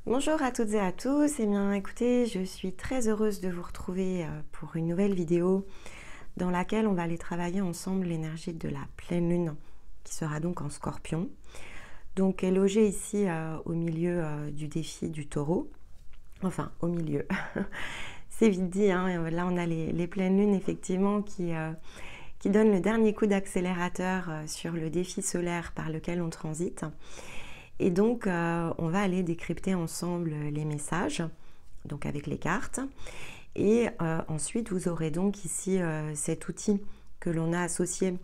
Bonjour à toutes et à tous, eh bien écoutez, je suis très heureuse de vous retrouver pour une nouvelle vidéo dans laquelle on va aller travailler ensemble l'énergie de la pleine lune qui sera donc en Scorpion. Donc elle est logée ici au milieu du défi du Taureau, enfin au milieu, c'est vite dit, hein. Là on a les pleines lunes effectivement qui donnent le dernier coup d'accélérateur sur le défi solaire par lequel on transite. Et donc, on va aller décrypter ensemble les messages, donc avec les cartes. Et ensuite, vous aurez donc ici cet outil que l'on a associé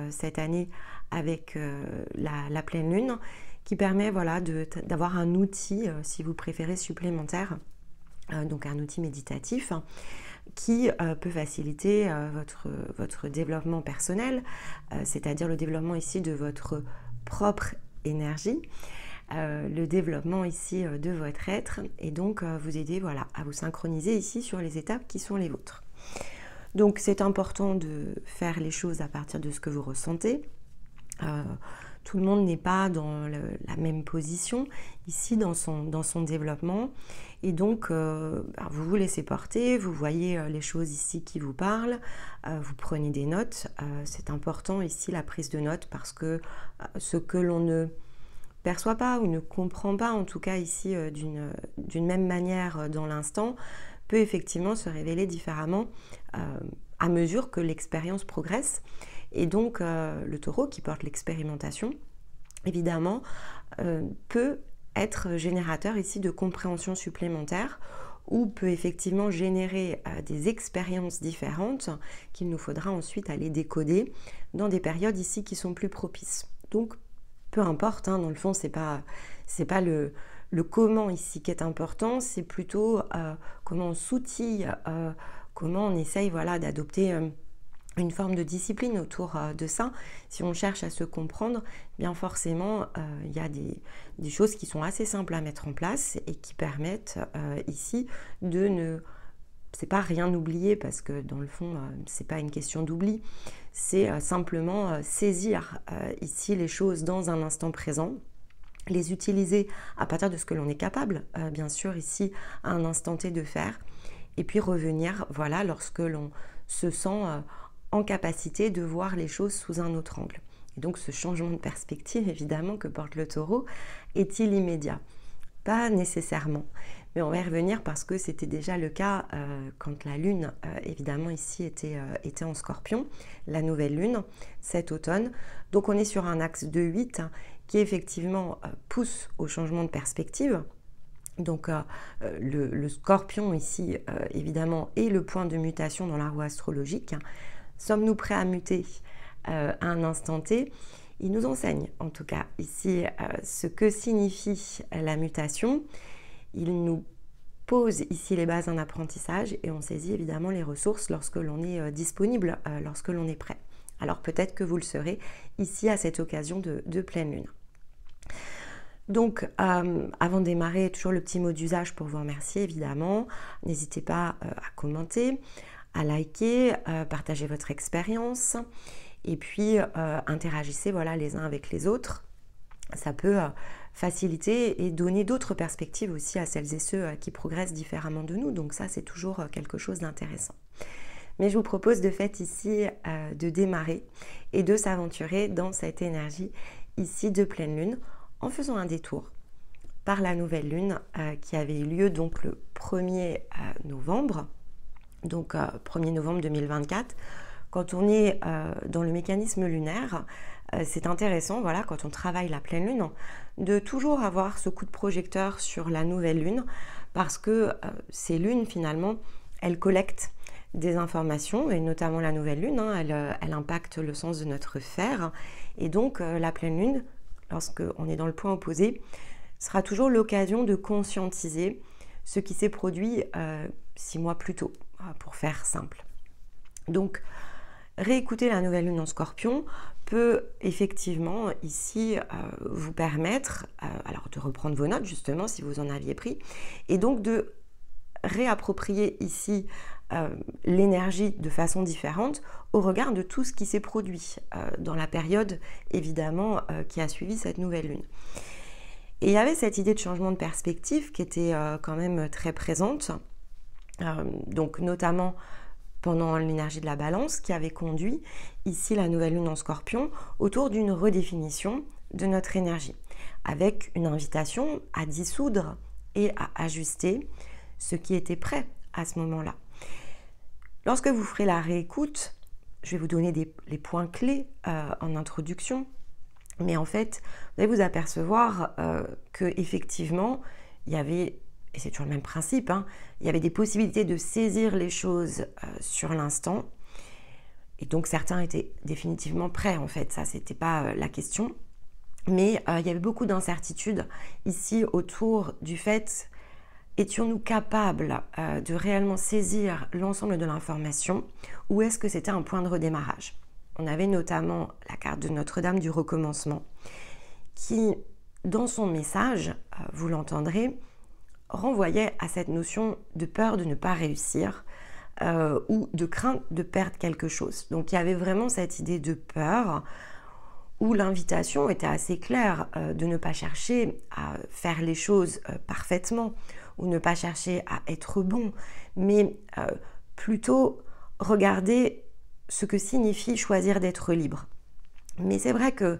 cette année avec la pleine lune, qui permet voilà, d'avoir un outil, si vous préférez, supplémentaire, donc un outil méditatif, qui peut faciliter votre développement personnel, c'est-à-dire le développement ici de votre propre énergie, le développement ici de votre être, et donc vous aider voilà, à vous synchroniser ici sur les étapes qui sont les vôtres. Donc c'est important de faire les choses à partir de ce que vous ressentez. Tout le monde n'est pas dans la même position ici dans son développement, et donc vous vous laissez porter, vous voyez les choses ici qui vous parlent, vous prenez des notes. C'est important ici la prise de notes, parce que ce que l'on ne perçoit pas ou ne comprend pas, en tout cas ici d'une même manière dans l'instant, peut effectivement se révéler différemment à mesure que l'expérience progresse. Et donc le Taureau, qui porte l'expérimentation, évidemment, peut être générateur ici de compréhension supplémentaire, ou peut effectivement générer des expériences différentes qu'il nous faudra ensuite aller décoder dans des périodes ici qui sont plus propices. Donc peu importe, hein, dans le fond, c'est pas le comment ici qui est important, c'est plutôt comment on s'outille, comment on essaye voilà, d'adopter une forme de discipline autour de ça. Si on cherche à se comprendre, bien forcément, il y a des choses qui sont assez simples à mettre en place et qui permettent ici de ne... C'est pas rien oublier, parce que dans le fond, c'est pas une question d'oubli, c'est simplement saisir ici les choses dans un instant présent, les utiliser à partir de ce que l'on est capable, bien sûr, ici, à un instant T de faire, et puis revenir, voilà, lorsque l'on se sent en capacité de voir les choses sous un autre angle. Et donc ce changement de perspective, évidemment, que porte le Taureau, est-il immédiat? Pas nécessairement, mais on va y revenir, parce que c'était déjà le cas quand la lune, évidemment ici, était en Scorpion, la nouvelle lune, cet automne. Donc on est sur un axe de 8 qui effectivement pousse au changement de perspective. Donc le Scorpion ici, évidemment, est le point de mutation dans la roue astrologique. Sommes-nous prêts à muter à un instant T? Il nous enseigne en tout cas ici ce que signifie la mutation. Il nous pose ici les bases d'un apprentissage, et on saisit évidemment les ressources lorsque l'on est disponible, lorsque l'on est prêt. Alors peut-être que vous le serez ici à cette occasion de pleine lune. Donc avant de démarrer, toujours le petit mot d'usage pour vous remercier évidemment. N'hésitez pas à commenter, à liker, partager votre expérience. Et puis interagissez voilà, les uns avec les autres. Ça peut faciliter et donner d'autres perspectives aussi à celles et ceux qui progressent différemment de nous. Donc ça, c'est toujours quelque chose d'intéressant. Mais je vous propose de fait ici de démarrer et de s'aventurer dans cette énergie ici de pleine lune, en faisant un détour par la nouvelle lune qui avait eu lieu donc le 1er novembre, donc 1er novembre 2024. Quand on est dans le mécanisme lunaire, c'est intéressant, voilà, quand on travaille la pleine lune, de toujours avoir ce coup de projecteur sur la nouvelle lune, parce que ces lunes, finalement, elles collectent des informations, et notamment la nouvelle lune, elle impacte le sens de notre fer, et donc la pleine lune, lorsqu'on est dans le point opposé, sera toujours l'occasion de conscientiser ce qui s'est produit 6 mois plus tôt, pour faire simple. Donc, réécouter la nouvelle lune en Scorpion peut effectivement ici vous permettre alors de reprendre vos notes justement si vous en aviez pris, et donc de réapproprier ici l'énergie de façon différente au regard de tout ce qui s'est produit dans la période évidemment qui a suivi cette nouvelle lune. Et il y avait cette idée de changement de perspective qui était quand même très présente, donc notamment pendant l'énergie de la balance, qui avait conduit ici la nouvelle lune en Scorpion autour d'une redéfinition de notre énergie, avec une invitation à dissoudre et à ajuster ce qui était prêt à ce moment-là. Lorsque vous ferez la réécoute, je vais vous donner les points clés en introduction, mais en fait, vous allez vous apercevoir qu'effectivement, il y avait, et c'est toujours le même principe, hein, il y avait des possibilités de saisir les choses sur l'instant, et donc certains étaient définitivement prêts, en fait, ça, c'était pas la question, mais il y avait beaucoup d'incertitudes ici autour du fait, étions-nous capables de réellement saisir l'ensemble de l'information, ou est-ce que c'était un point de redémarrage? On avait notamment la carte de Notre-Dame du recommencement qui, dans son message, vous l'entendrez, renvoyait à cette notion de peur de ne pas réussir ou de crainte de perdre quelque chose. Donc il y avait vraiment cette idée de peur où l'invitation était assez claire de ne pas chercher à faire les choses parfaitement ou ne pas chercher à être bon, mais plutôt regarder ce que signifie choisir d'être libre. Mais c'est vrai que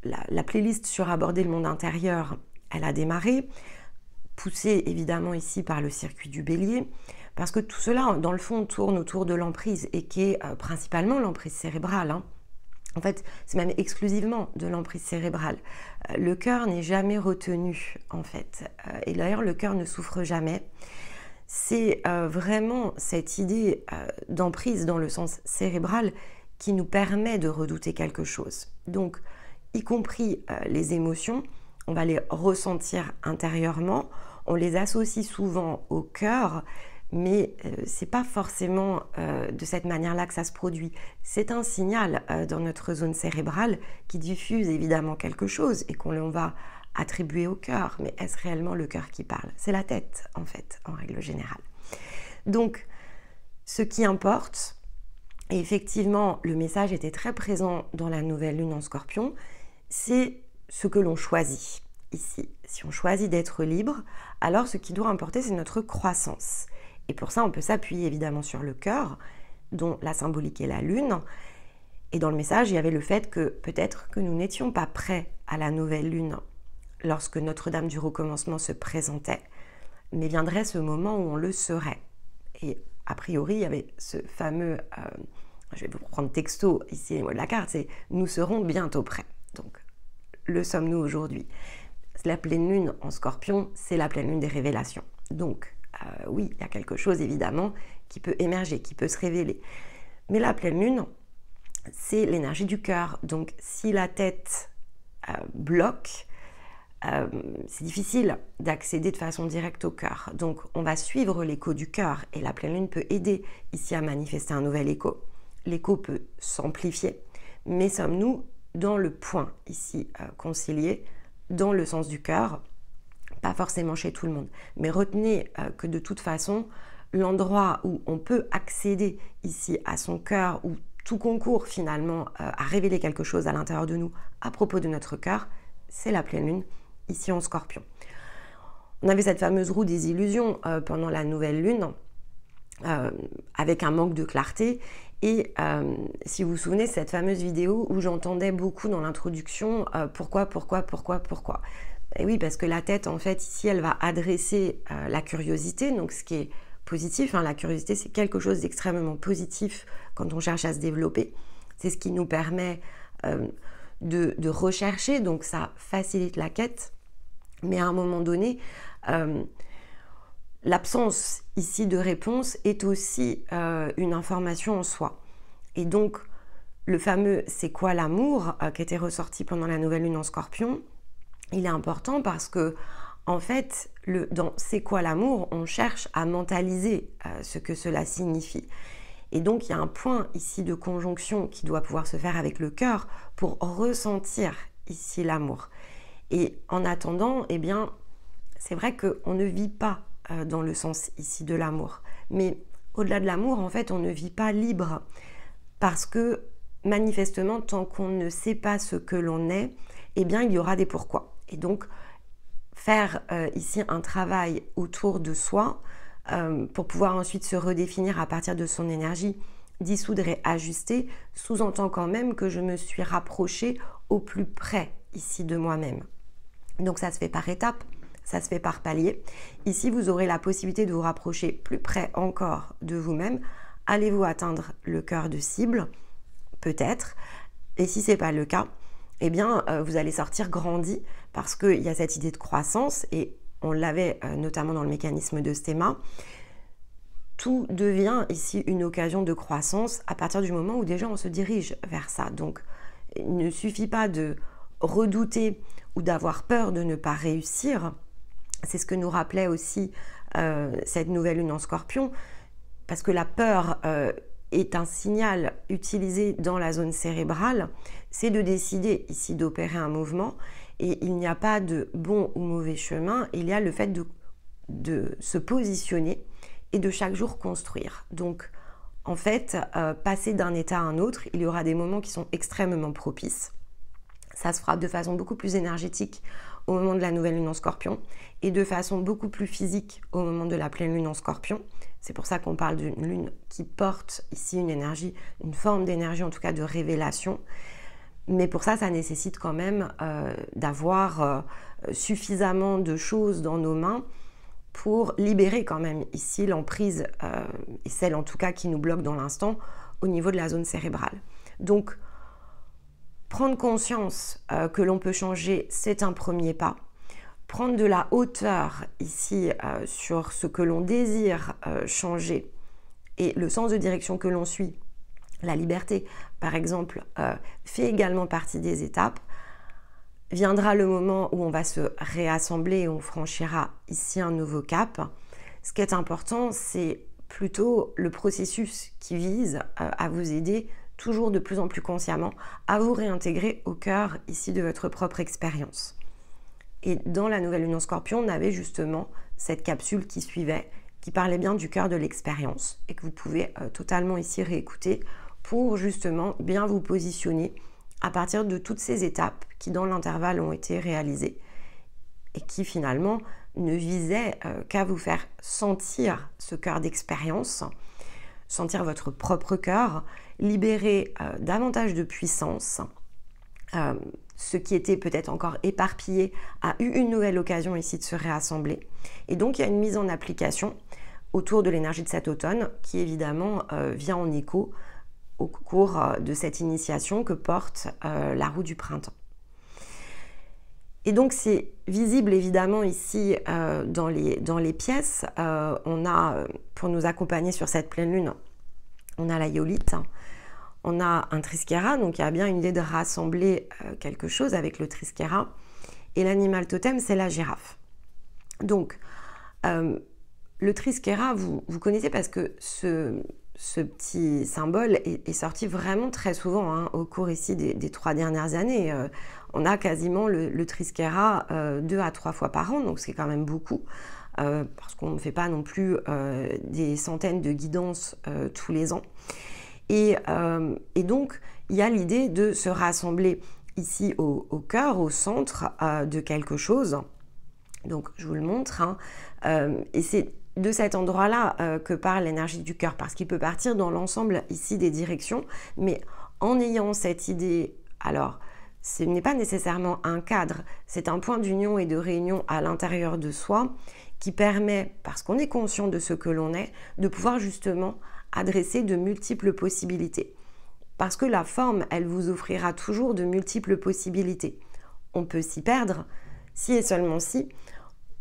la playlist sur aborder le monde intérieur, elle a démarré, poussée évidemment ici par le circuit du Bélier, parce que tout cela, dans le fond, tourne autour de l'emprise et qui est principalement l'emprise cérébrale. Hein. En fait, c'est même exclusivement de l'emprise cérébrale. Le cœur n'est jamais retenu, en fait. Et d'ailleurs, le cœur ne souffre jamais. C'est vraiment cette idée d'emprise dans le sens cérébral qui nous permet de redouter quelque chose. Donc, y compris les émotions, on va les ressentir intérieurement, on les associe souvent au cœur, mais c'est pas forcément de cette manière-là que ça se produit. C'est un signal dans notre zone cérébrale qui diffuse évidemment quelque chose et qu'on va attribuer au cœur. Mais est-ce réellement le cœur qui parle? C'est la tête, en fait, en règle générale. Donc, ce qui importe, et effectivement, le message était très présent dans la nouvelle lune en Scorpion, c'est ce que l'on choisit ici. Si on choisit d'être libre, alors ce qui doit importer, c'est notre croissance. Et pour ça, on peut s'appuyer évidemment sur le cœur, dont la symbolique est la lune. Et dans le message, il y avait le fait que peut-être que nous n'étions pas prêts à la nouvelle lune lorsque Notre-Dame du recommencement se présentait, mais viendrait ce moment où on le serait. Et a priori, il y avait ce fameux, je vais vous prendre texto ici les mots de la carte, c'est « nous serons bientôt prêts ». Donc, le sommes-nous aujourd'hui? La pleine lune en Scorpion, c'est la pleine lune des révélations. Donc, oui, il y a quelque chose évidemment qui peut émerger, qui peut se révéler. Mais la pleine lune, c'est l'énergie du cœur. Donc, si la tête bloque, c'est difficile d'accéder de façon directe au cœur. Donc, on va suivre l'écho du cœur et la pleine lune peut aider ici à manifester un nouvel écho. L'écho peut s'amplifier, mais sommes-nous dans le point ici concilié, dans le sens du cœur, pas forcément chez tout le monde. Mais retenez que de toute façon, l'endroit où on peut accéder ici à son cœur, où tout concourt finalement à révéler quelque chose à l'intérieur de nous à propos de notre cœur, c'est la pleine lune, ici en Scorpion. On avait cette fameuse roue des illusions pendant la nouvelle lune, avec un manque de clarté. Et si vous vous souvenez, cette fameuse vidéo où j'entendais beaucoup dans l'introduction pourquoi. Et oui, parce que la tête, en fait, ici, elle va adresser la curiosité, donc ce qui est positif. Hein, la curiosité, c'est quelque chose d'extrêmement positif quand on cherche à se développer. C'est ce qui nous permet de rechercher, donc ça facilite la quête. Mais à un moment donné, l'absence ici de réponse est aussi une information en soi. Et donc, le fameux « c'est quoi l'amour » qui était ressorti pendant la nouvelle lune en Scorpion, il est important parce que, en fait, dans « c'est quoi l'amour », on cherche à mentaliser ce que cela signifie. Et donc, il y a un point ici de conjonction qui doit pouvoir se faire avec le cœur pour ressentir ici l'amour. Et en attendant, eh bien, c'est vrai qu'on ne vit pas dans le sens ici de l'amour. Mais au-delà de l'amour, en fait, on ne vit pas libre parce que, manifestement, tant qu'on ne sait pas ce que l'on est, eh bien, il y aura des pourquoi. Et donc, faire ici un travail autour de soi pour pouvoir ensuite se redéfinir à partir de son énergie, dissoudre et ajuster, sous-entend quand même que je me suis rapprochée au plus près ici de moi-même. Donc ça se fait par étapes, ça se fait par paliers. Ici, vous aurez la possibilité de vous rapprocher plus près encore de vous-même. Allez-vous atteindre le cœur de cible? Peut-être. Et si ce n'est pas le cas, eh bien, vous allez sortir grandi parce qu'il y a cette idée de croissance et on l'avait notamment dans le mécanisme de Stéma. Tout devient ici une occasion de croissance à partir du moment où déjà on se dirige vers ça. Donc, il ne suffit pas de redouter ou d'avoir peur de ne pas réussir. C'est ce que nous rappelait aussi cette nouvelle lune en Scorpion, parce que la peur est un signal utilisé dans la zone cérébrale, c'est de décider ici d'opérer un mouvement, et il n'y a pas de bon ou mauvais chemin, il y a le fait de se positionner et de chaque jour construire. Donc en fait, passer d'un état à un autre, il y aura des moments qui sont extrêmement propices. Ça se fera de façon beaucoup plus énergétique au moment de la nouvelle lune en Scorpion et de façon beaucoup plus physique au moment de la pleine lune en Scorpion. C'est pour ça qu'on parle d'une lune qui porte ici une énergie, une forme d'énergie en tout cas de révélation. Mais pour ça, ça nécessite quand même d'avoir suffisamment de choses dans nos mains pour libérer quand même ici l'emprise, et celle en tout cas qui nous bloque dans l'instant au niveau de la zone cérébrale. Donc, prendre conscience que l'on peut changer, c'est un premier pas. Prendre de la hauteur ici sur ce que l'on désire changer et le sens de direction que l'on suit, la liberté par exemple, fait également partie des étapes. Viendra le moment où on va se réassembler et on franchira ici un nouveau cap. Ce qui est important, c'est plutôt le processus qui vise à vous aider toujours de plus en plus consciemment à vous réintégrer au cœur ici de votre propre expérience. Et dans la nouvelle lune en Scorpion, on avait justement cette capsule qui suivait, qui parlait bien du cœur de l'expérience et que vous pouvez totalement ici réécouter pour justement bien vous positionner à partir de toutes ces étapes qui dans l'intervalle ont été réalisées et qui finalement ne visaient qu'à vous faire sentir ce cœur d'expérience, sentir votre propre cœur, libérer davantage de puissance. Ce qui était peut-être encore éparpillé a eu une nouvelle occasion ici de se réassembler. Et donc il y a une mise en application autour de l'énergie de cet automne qui évidemment vient en écho au cours de cette initiation que porte la roue du printemps. Et donc c'est visible évidemment ici dans les pièces. On a, pour nous accompagner sur cette pleine lune, on a la Yolite, on a un Triskera, donc il y a bien une idée de rassembler quelque chose avec le Triskera. Et l'animal totem, c'est la girafe. Donc le Triskera, vous connaissez parce que ce petit symbole est sorti vraiment très souvent hein, au cours ici des 3 dernières années. On a quasiment le Triskera 2 à 3 fois par an, donc c'est quand même beaucoup, parce qu'on ne fait pas non plus des centaines de guidances tous les ans. Et donc, il y a l'idée de se rassembler ici au cœur, au centre de quelque chose. Donc, je vous le montre. Hein, et c'est de cet endroit-là que parle l'énergie du cœur, parce qu'il peut partir dans l'ensemble ici des directions, mais en ayant cette idée, alors ce n'est pas nécessairement un cadre, c'est un point d'union et de réunion à l'intérieur de soi qui permet, parce qu'on est conscient de ce que l'on est, de pouvoir justement adresser de multiples possibilités. Parce que la forme, elle vous offrira toujours de multiples possibilités. On peut s'y perdre, si et seulement si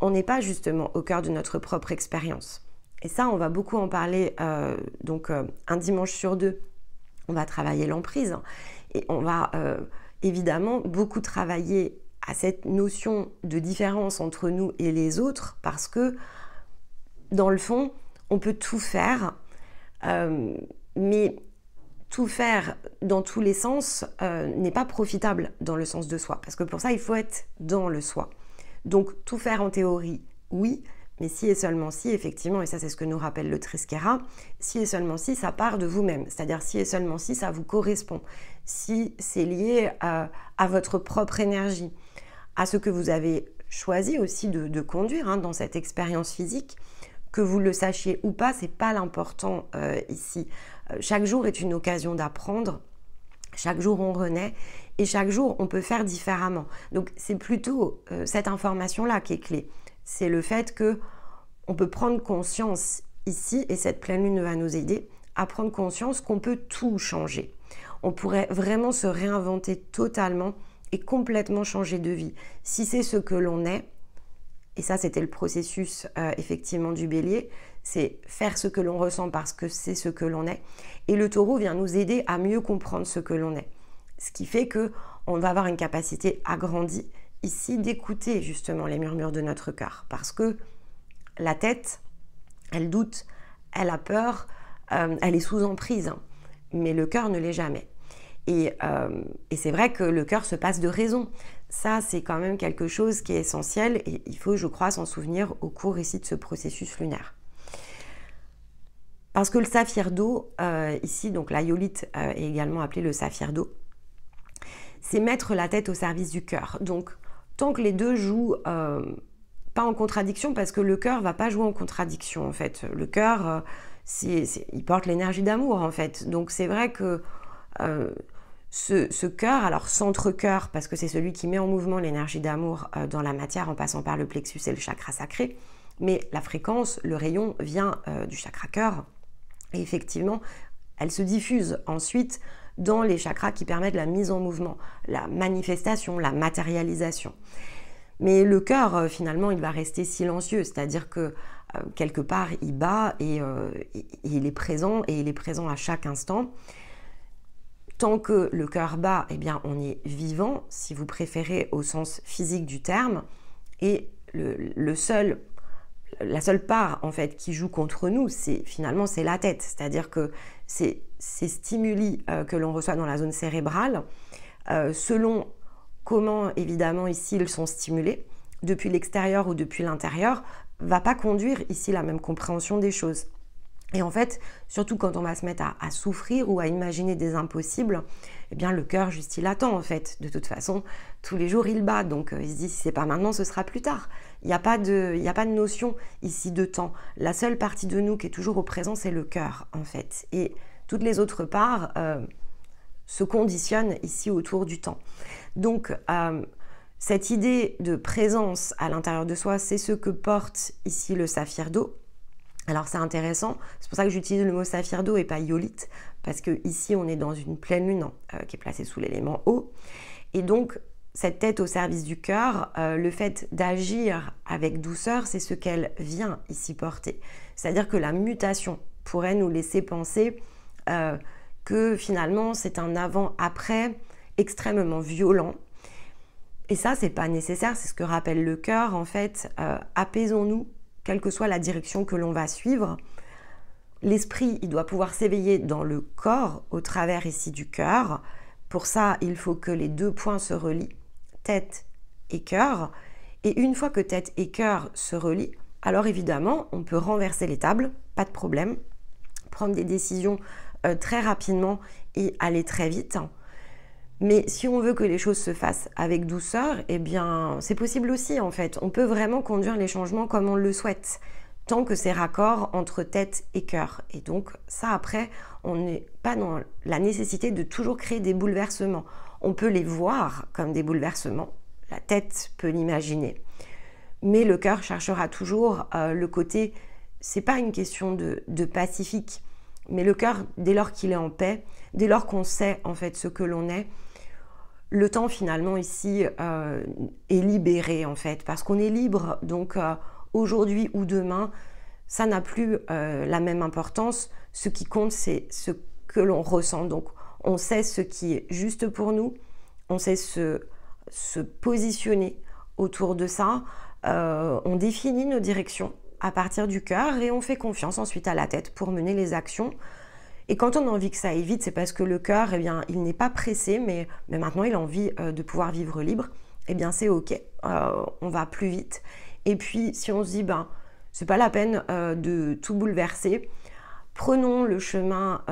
on n'est pas justement au cœur de notre propre expérience. Et ça, on va beaucoup en parler, un dimanche sur 2, on va travailler l'emprise et on va évidemment beaucoup travailler à cette notion de différence entre nous et les autres parce que dans le fond, on peut tout faire, mais tout faire dans tous les sens n'est pas profitable dans le sens de soi parce que pour ça, il faut être dans le soi. Donc, tout faire en théorie, oui, mais si et seulement si, effectivement, et ça c'est ce que nous rappelle le Triskera, si et seulement si, ça part de vous-même, c'est-à-dire si et seulement si, ça vous correspond, si c'est lié à votre propre énergie, à ce que vous avez choisi aussi de conduire hein, dans cette expérience physique. Que vous le sachiez ou pas, c'est pas l'important ici. Chaque jour est une occasion d'apprendre. Chaque jour, on renaît et chaque jour, on peut faire différemment. Donc, c'est plutôt cette information-là qui est clé. C'est le fait que on peut prendre conscience ici, et cette pleine lune va nous aider à prendre conscience qu'on peut tout changer. On pourrait vraiment se réinventer totalement et complètement changer de vie. Si c'est ce que l'on est, et ça c'était le processus effectivement du bélier, c'est faire ce que l'on ressent parce que c'est ce que l'on est. Et le taureau vient nous aider à mieux comprendre ce que l'on est. Ce qui fait qu'on va avoir une capacité agrandie ici d'écouter justement les murmures de notre cœur. Parce que la tête, elle doute, elle a peur, elle est sous emprise, hein, mais le cœur ne l'est jamais. Et c'est vrai que le cœur se passe de raison. Ça, c'est quand même quelque chose qui est essentiel et il faut, je crois, s'en souvenir au cours ici de ce processus lunaire. Parce que le saphir d'eau, ici, donc la iolite est également appelée le saphir d'eau, c'est mettre la tête au service du cœur. Donc, tant que les deux jouent pas en contradiction, parce que le cœur va pas jouer en contradiction, en fait. Le cœur, il porte l'énergie d'amour, en fait. Donc, c'est vrai que ce cœur, alors centre-cœur, parce que c'est celui qui met en mouvement l'énergie d'amour dans la matière en passant par le plexus et le chakra sacré, mais la fréquence, le rayon vient du chakra cœur, et effectivement, elle se diffuse ensuite dans les chakras qui permettent la mise en mouvement, la manifestation, la matérialisation. Mais le cœur, finalement, il va rester silencieux, c'est-à-dire que quelque part, il bat et il est présent, et il est présent à chaque instant. Tant que le cœur bat, eh bien, on est vivant, si vous préférez, au sens physique du terme, et la seule part en fait qui joue contre nous, finalement c'est la tête, c'est-à-dire que ces stimuli que l'on reçoit dans la zone cérébrale, selon comment évidemment ici ils sont stimulés, depuis l'extérieur ou depuis l'intérieur, va pas conduire ici la même compréhension des choses. Et en fait, surtout quand on va se mettre à souffrir ou à imaginer des impossibles, eh bien le cœur juste il attend en fait. De toute façon, tous les jours il bat, donc il se dit si c'est pas maintenant, ce sera plus tard. Il n'y a pas de notion ici de temps. La seule partie de nous qui est toujours au présent, c'est le cœur en fait. Et toutes les autres parts se conditionnent ici autour du temps. Donc cette idée de présence à l'intérieur de soi, c'est ce que porte ici le saphir d'eau. Alors c'est intéressant, c'est pour ça que j'utilise le mot saphir d'eau et pas iolite, parce que ici on est dans une pleine lune qui est placée sous l'élément eau, et donc cette tête au service du cœur, le fait d'agir avec douceur, c'est ce qu'elle vient ici porter. C'est-à-dire que la mutation pourrait nous laisser penser que finalement c'est un avant-après extrêmement violent, et ça c'est pas nécessaire, c'est ce que rappelle le cœur en fait, apaisons-nous, quelle que soit la direction que l'on va suivre. L'esprit, il doit pouvoir s'éveiller dans le corps au travers ici du cœur. Pour ça, il faut que les deux points se relient, tête et cœur. Et une fois que tête et cœur se relient, alors évidemment, on peut renverser les tables, pas de problème, prendre des décisions très rapidement et aller très vite. Mais si on veut que les choses se fassent avec douceur, eh bien, c'est possible aussi en fait. On peut vraiment conduire les changements comme on le souhaite, tant que c'est raccord entre tête et cœur. Et donc ça, après, on n'est pas dans la nécessité de toujours créer des bouleversements. On peut les voir comme des bouleversements. La tête peut l'imaginer. Mais le cœur cherchera toujours le côté, c'est pas une question de pacifique, mais le cœur, dès lors qu'il est en paix, dès lors qu'on sait en fait ce que l'on est, le temps finalement ici est libéré en fait, parce qu'on est libre, donc aujourd'hui ou demain, ça n'a plus la même importance. Ce qui compte, c'est ce que l'on ressent. Donc on sait ce qui est juste pour nous, on sait se positionner autour de ça, on définit nos directions à partir du cœur et on fait confiance ensuite à la tête pour mener les actions. Et quand on a envie que ça aille vite, c'est parce que le cœur, eh bien, il n'est pas pressé, mais maintenant il a envie de pouvoir vivre libre. Eh bien, c'est ok, on va plus vite. Et puis, si on se dit, ben, c'est pas la peine de tout bouleverser, Prenons le chemin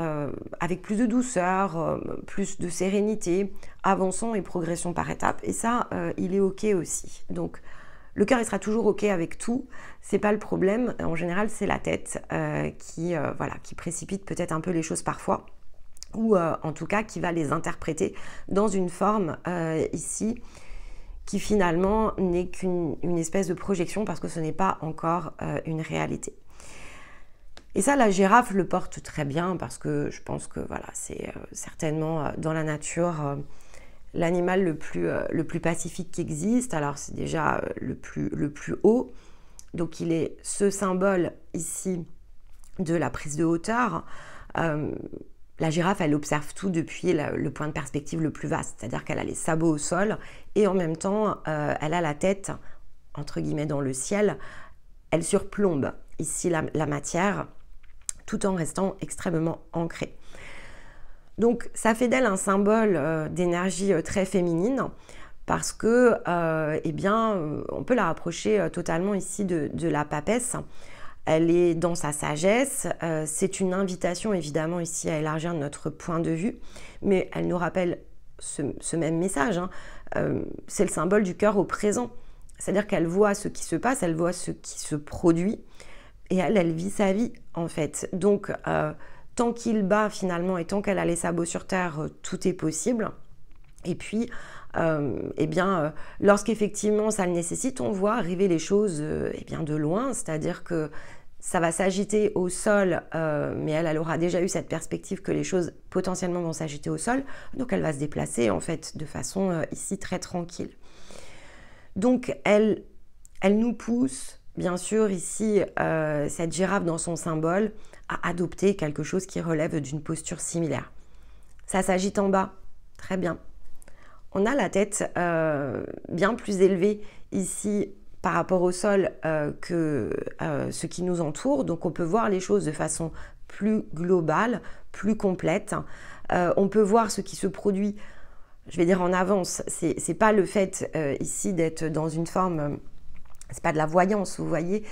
avec plus de douceur, plus de sérénité, avançons et progressons par étapes. Et ça, il est OK aussi. Donc, le cœur, il sera toujours OK avec tout. C'est pas le problème. En général, c'est la tête qui précipite peut-être un peu les choses parfois, ou en tout cas qui va les interpréter dans une forme ici qui finalement n'est qu'une espèce de projection parce que ce n'est pas encore une réalité. Et ça, la girafe le porte très bien parce que je pense que voilà, c'est certainement dans la nature l'animal le plus pacifique qui existe. Alors c'est déjà le plus haut, donc il est ce symbole ici de la prise de hauteur. La girafe, elle observe tout depuis le point de perspective le plus vaste, c'est-à-dire qu'elle a les sabots au sol et en même temps, elle a la tête, entre guillemets, dans le ciel. Elle surplombe ici la matière tout en restant extrêmement ancrée. Donc, ça fait d'elle un symbole d'énergie très féminine parce que, on peut la rapprocher totalement ici de la papesse. Elle est dans sa sagesse, c'est une invitation évidemment ici à élargir notre point de vue, mais elle nous rappelle ce même message, c'est le symbole du cœur au présent, c'est-à-dire qu'elle voit ce qui se passe, elle voit ce qui se produit, et elle vit sa vie en fait. Donc tant qu'il bat finalement et tant qu'elle a les sabots sur terre, tout est possible. Et puis, lorsqu'effectivement ça le nécessite, on voit arriver les choses de loin, c'est-à-dire que ça va s'agiter au sol, mais elle aura déjà eu cette perspective que les choses potentiellement vont s'agiter au sol, donc elle va se déplacer en fait de façon ici très tranquille. Donc elle nous pousse, bien sûr ici, cette girafe dans son symbole, à adopter quelque chose qui relève d'une posture similaire. Ça s'agite en bas, très bien. On a la tête bien plus élevée ici par rapport au sol que ce qui nous entoure. Donc on peut voir les choses de façon plus globale, plus complète. On peut voir ce qui se produit, je vais dire en avance. C'est pas le fait ici d'être dans une forme... c'est pas de la voyance, vous voyez.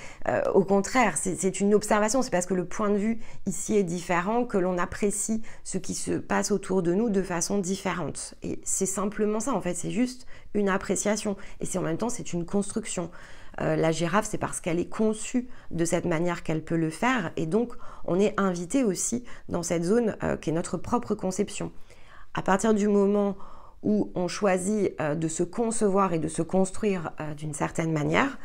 Au contraire, c'est une observation. C'est parce que le point de vue ici est différent que l'on apprécie ce qui se passe autour de nous de façon différente. Et c'est simplement ça, en fait. C'est juste une appréciation. Et en même temps, c'est une construction. La girafe, c'est parce qu'elle est conçue de cette manière qu'elle peut le faire. Et donc, on est invité aussi dans cette zone qui est notre propre conception. À partir du moment où on choisit de se concevoir et de se construire d'une certaine manière,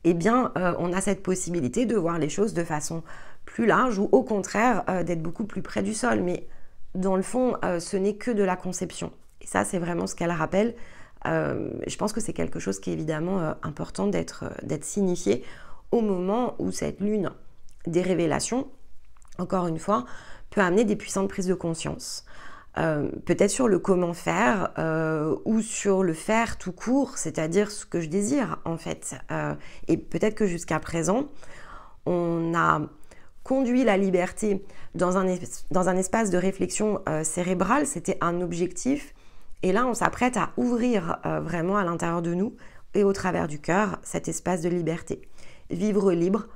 on a cette possibilité de voir les choses de façon plus large ou au contraire d'être beaucoup plus près du sol. Mais dans le fond, ce n'est que de la conception. Et ça, c'est vraiment ce qu'elle rappelle. Je pense que c'est quelque chose qui est évidemment important d'être signifié au moment où cette lune des révélations, encore une fois, peut amener des puissantes prises de conscience. Peut-être sur le comment faire ou sur le faire tout court, c'est-à-dire ce que je désire en fait. Et peut-être que jusqu'à présent, on a conduit la liberté dans un espace de réflexion cérébrale, c'était un objectif. Et là, on s'apprête à ouvrir vraiment à l'intérieur de nous et au travers du cœur cet espace de liberté. Vivre libre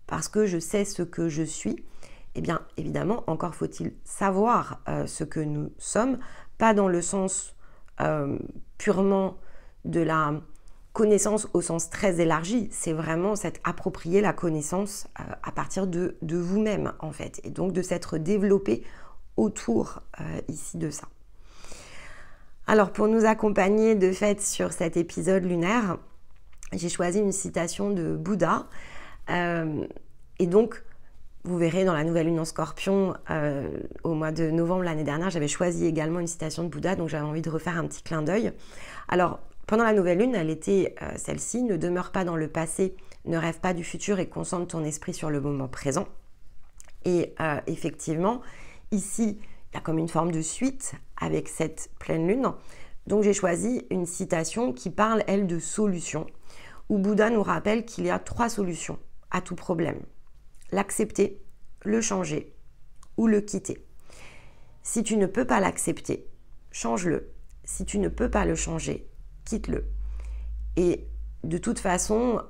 parce que je sais ce que je suis. Eh bien, évidemment, encore faut-il savoir ce que nous sommes, pas dans le sens purement de la connaissance au sens très élargi, c'est vraiment cette approprier la connaissance à partir de vous-même, en fait, et donc de s'être développé autour ici de ça. Alors, pour nous accompagner de fait sur cet épisode lunaire, j'ai choisi une citation de Bouddha, et donc, vous verrez dans la nouvelle lune en Scorpion, au mois de novembre l'année dernière, j'avais choisi également une citation de Bouddha, donc j'avais envie de refaire un petit clin d'œil. Alors, pendant la nouvelle lune, elle était celle-ci, ne demeure pas dans le passé, ne rêve pas du futur et concentre ton esprit sur le moment présent. Et effectivement, ici, il y a comme une forme de suite avec cette pleine lune. Donc j'ai choisi une citation qui parle, elle, de solution, où Bouddha nous rappelle qu'il y a 3 solutions à tout problème. L'accepter, le changer ou le quitter. Si tu ne peux pas l'accepter, change-le. Si tu ne peux pas le changer, quitte-le. Et de toute façon,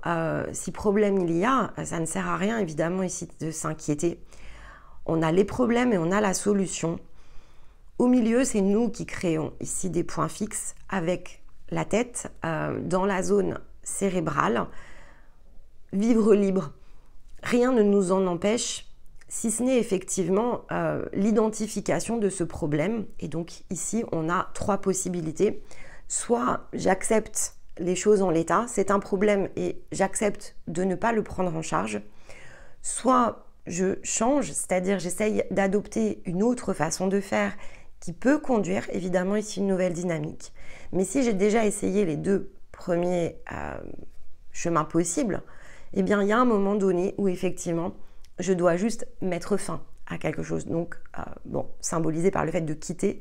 si problème il y a, ça ne sert à rien évidemment ici de s'inquiéter. on a les problèmes et on a la solution. Au milieu, c'est nous qui créons ici des points fixes avec la tête dans la zone cérébrale. Vivre libre, rien ne nous en empêche, si ce n'est effectivement l'identification de ce problème. Et donc ici, on a 3 possibilités. Soit j'accepte les choses en l'état, c'est un problème et j'accepte de ne pas le prendre en charge. Soit je change, c'est-à-dire j'essaye d'adopter une autre façon de faire qui peut conduire évidemment ici une nouvelle dynamique. Mais si j'ai déjà essayé les 2 premiers chemins possibles, eh bien il y a un moment donné où effectivement je dois juste mettre fin à quelque chose. Donc bon, symbolisé par le fait de quitter,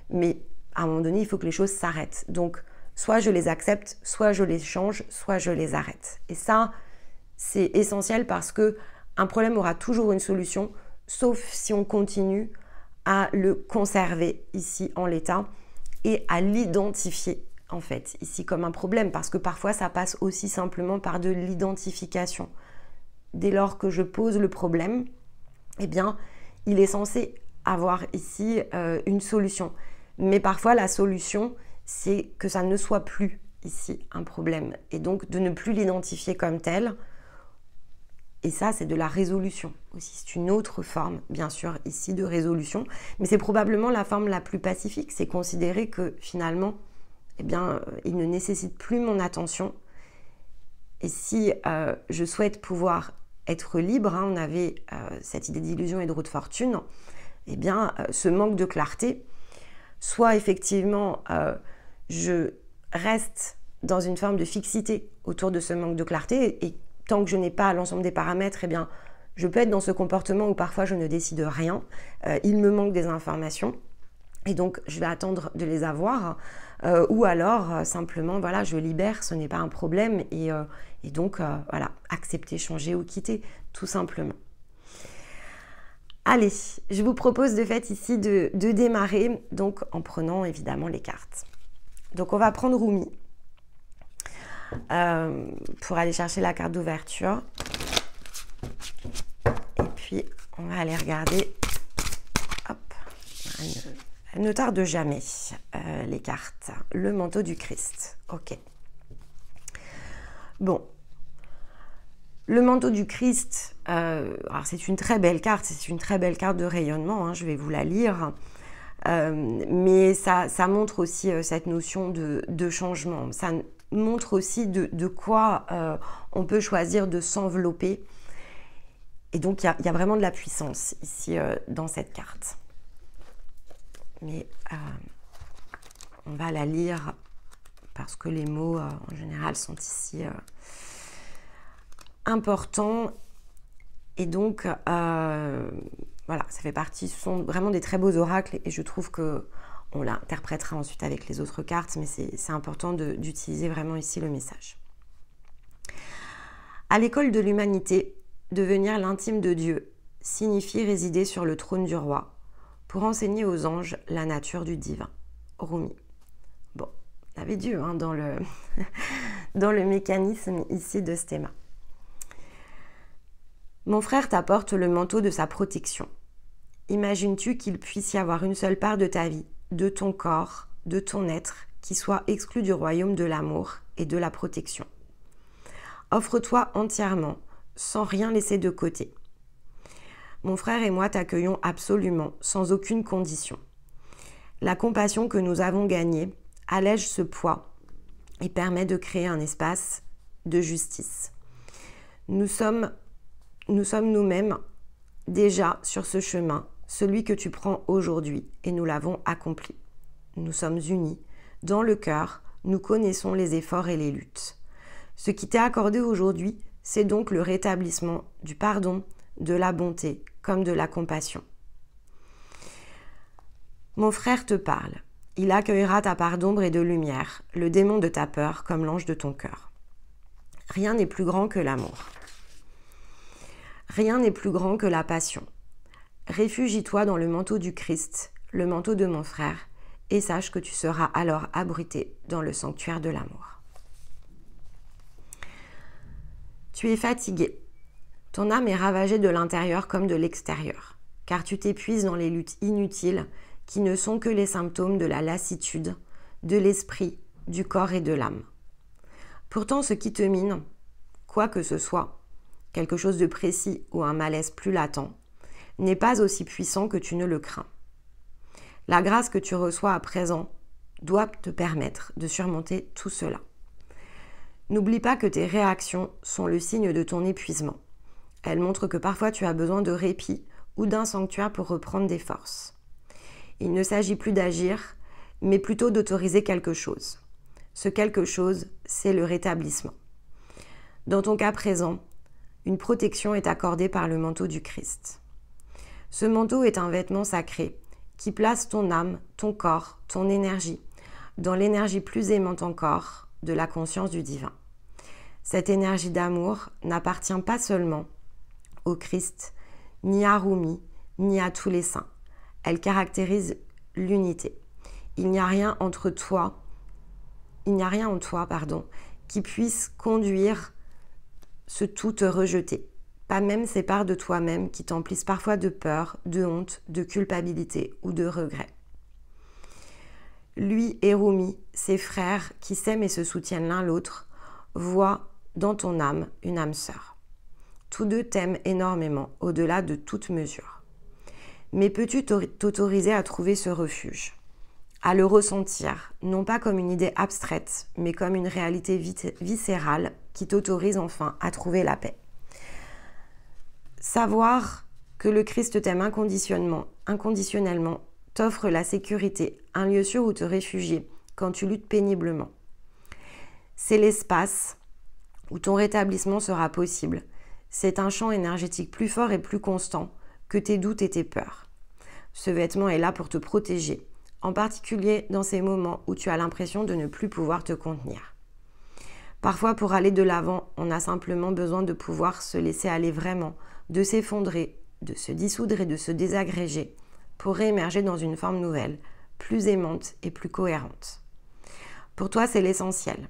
mais à un moment donné il faut que les choses s'arrêtent. Donc soit je les accepte, soit je les change, soit je les arrête. Et ça c'est essentiel parce que un problème aura toujours une solution, sauf si on continue à le conserver ici en l'état et à l'identifier en fait ici comme un problème, parce que parfois ça passe aussi simplement par de l'identification. Dès lors que je pose le problème, eh bien il est censé avoir ici une solution. Mais parfois la solution c'est que ça ne soit plus ici un problème et donc de ne plus l'identifier comme tel. Et ça, c'est de la résolution aussi. C'est une autre forme, bien sûr, ici de résolution. Mais c'est probablement la forme la plus pacifique. C'est considérer que finalement, eh bien, il ne nécessite plus mon attention. Et si je souhaite pouvoir être libre, hein, on avait cette idée d'illusion et de roue de fortune, eh bien, ce manque de clarté, soit effectivement, je reste dans une forme de fixité autour de ce manque de clarté et tant que je n'ai pas l'ensemble des paramètres, eh bien, je peux être dans ce comportement où parfois je ne décide rien. Il me manque des informations et donc je vais attendre de les avoir. Ou alors, simplement, voilà, je libère, ce n'est pas un problème. Et donc, voilà, accepter, changer ou quitter, tout simplement. Allez, je vous propose de fait ici de démarrer donc en prenant évidemment les cartes. Donc, on va prendre Rumi. Pour aller chercher la carte d'ouverture et puis on va aller regarder, hop, elle ne tarde jamais, les cartes. Le manteau du Christ, ok. Bon, le manteau du Christ, alors c'est une très belle carte, c'est une très belle carte de rayonnement, hein, je vais vous la lire. Mais ça montre aussi cette notion de changement. Ça montre aussi de quoi on peut choisir de s'envelopper. Et donc, il y a vraiment de la puissance ici dans cette carte. Mais on va la lire parce que les mots, en général, sont ici importants. Et donc, voilà, ça fait partie, ce sont vraiment des très beaux oracles et je trouve que on l'interprétera ensuite avec les autres cartes, mais c'est important d'utiliser vraiment ici le message. À l'école de l'humanité, devenir l'intime de Dieu signifie résider sur le trône du roi pour enseigner aux anges la nature du divin. Rumi. Bon, on avait Dieu hein, dans le mécanisme ici de ce thème. Mon frère t'apporte le manteau de sa protection. Imagines-tu qu'il puisse y avoir une seule part de ta vie, de ton corps, de ton être, qui soit exclu du royaume de l'amour et de la protection? Offre-toi entièrement, sans rien laisser de côté. Mon frère et moi t'accueillons absolument, sans aucune condition. La compassion que nous avons gagnée allège ce poids et permet de créer un espace de justice. Nous sommes nous-mêmes déjà sur ce chemin, celui que tu prends aujourd'hui, et nous l'avons accompli. Nous sommes unis. Dans le cœur, nous connaissons les efforts et les luttes. Ce qui t'est accordé aujourd'hui, c'est donc le rétablissement du pardon, de la bonté, comme de la compassion. Mon frère te parle. Il accueillera ta part d'ombre et de lumière, le démon de ta peur comme l'ange de ton cœur. Rien n'est plus grand que l'amour. Rien n'est plus grand que la passion. Réfugie-toi dans le manteau du Christ, le manteau de mon frère, et sache que tu seras alors abrité dans le sanctuaire de l'amour. Tu es fatigué. Ton âme est ravagée de l'intérieur comme de l'extérieur. car tu t'épuises dans les luttes inutiles qui ne sont que les symptômes de la lassitude, de l'esprit, du corps et de l'âme. Pourtant, ce qui te mine, quoi que ce soit, quelque chose de précis ou un malaise plus latent, n'est pas aussi puissant que tu ne le crains. La grâce que tu reçois à présent doit te permettre de surmonter tout cela. N'oublie pas que tes réactions sont le signe de ton épuisement. Elles montrent que parfois tu as besoin de répit ou d'un sanctuaire pour reprendre des forces. Il ne s'agit plus d'agir, mais plutôt d'autoriser quelque chose. Ce quelque chose, c'est le rétablissement. Dans ton cas présent, une protection est accordée par le manteau du Christ. Ce manteau est un vêtement sacré qui place ton âme, ton corps, ton énergie dans l'énergie plus aimante encore de la conscience du divin. Cette énergie d'amour n'appartient pas seulement au Christ, ni à Rumi, ni à tous les saints. Elle caractérise l'unité. Il n'y a rien en toi, qui puisse conduire ce tout te rejeter. Pas même ces parts de toi-même qui t'emplissent parfois de peur, de honte, de culpabilité ou de regret. Lui et Rumi, ses frères qui s'aiment et se soutiennent l'un l'autre, voient dans ton âme une âme sœur. Tous deux t'aiment énormément, au-delà de toute mesure. Mais peux-tu t'autoriser à trouver ce refuge, à le ressentir, non pas comme une idée abstraite, mais comme une réalité viscérale qui t'autorise enfin à trouver la paix. Savoir que le Christ t'aime inconditionnellement t'offre la sécurité, un lieu sûr où te réfugier quand tu luttes péniblement. C'est l'espace où ton rétablissement sera possible. C'est un champ énergétique plus fort et plus constant que tes doutes et tes peurs. Ce vêtement est là pour te protéger, en particulier dans ces moments où tu as l'impression de ne plus pouvoir te contenir. Parfois, pour aller de l'avant, on a simplement besoin de pouvoir se laisser aller vraiment, de s'effondrer, de se dissoudre et de se désagréger pour réémerger dans une forme nouvelle, plus aimante et plus cohérente. Pour toi, c'est l'essentiel.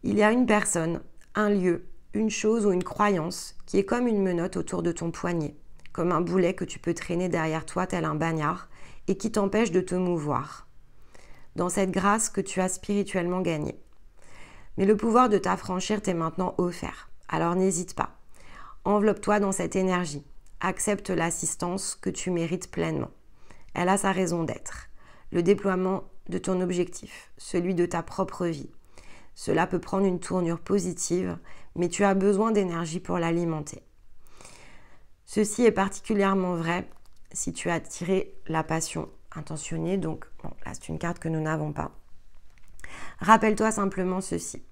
Il y a une personne, un lieu, une chose ou une croyance qui est comme une menotte autour de ton poignet, comme un boulet que tu peux traîner derrière toi tel un bagnard et qui t'empêche de te mouvoir, dans cette grâce que tu as spirituellement gagnée. Mais le pouvoir de t'affranchir t'est maintenant offert, alors n'hésite pas. Enveloppe-toi dans cette énergie, accepte l'assistance que tu mérites pleinement. Elle a sa raison d'être, le déploiement de ton objectif, celui de ta propre vie. Cela peut prendre une tournure positive, mais tu as besoin d'énergie pour l'alimenter. Ceci est particulièrement vrai si tu as tiré la passion intentionnée, donc bon, là c'est une carte que nous n'avons pas. Rappelle-toi simplement ceci.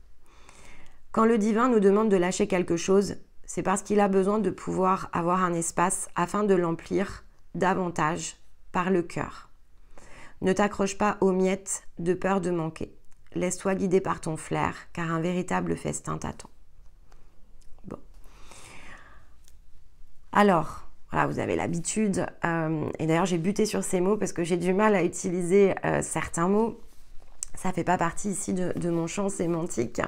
Quand le divin nous demande de lâcher quelque chose, c'est parce qu'il a besoin de pouvoir avoir un espace afin de l'emplir davantage par le cœur. Ne t'accroche pas aux miettes de peur de manquer. Laisse-toi guider par ton flair, car un véritable festin t'attend. Bon. Alors, voilà, vous avez l'habitude, et d'ailleurs j'ai buté sur ces mots parce que j'ai du mal à utiliser certains mots. Ça ne fait pas partie ici de mon champ sémantique.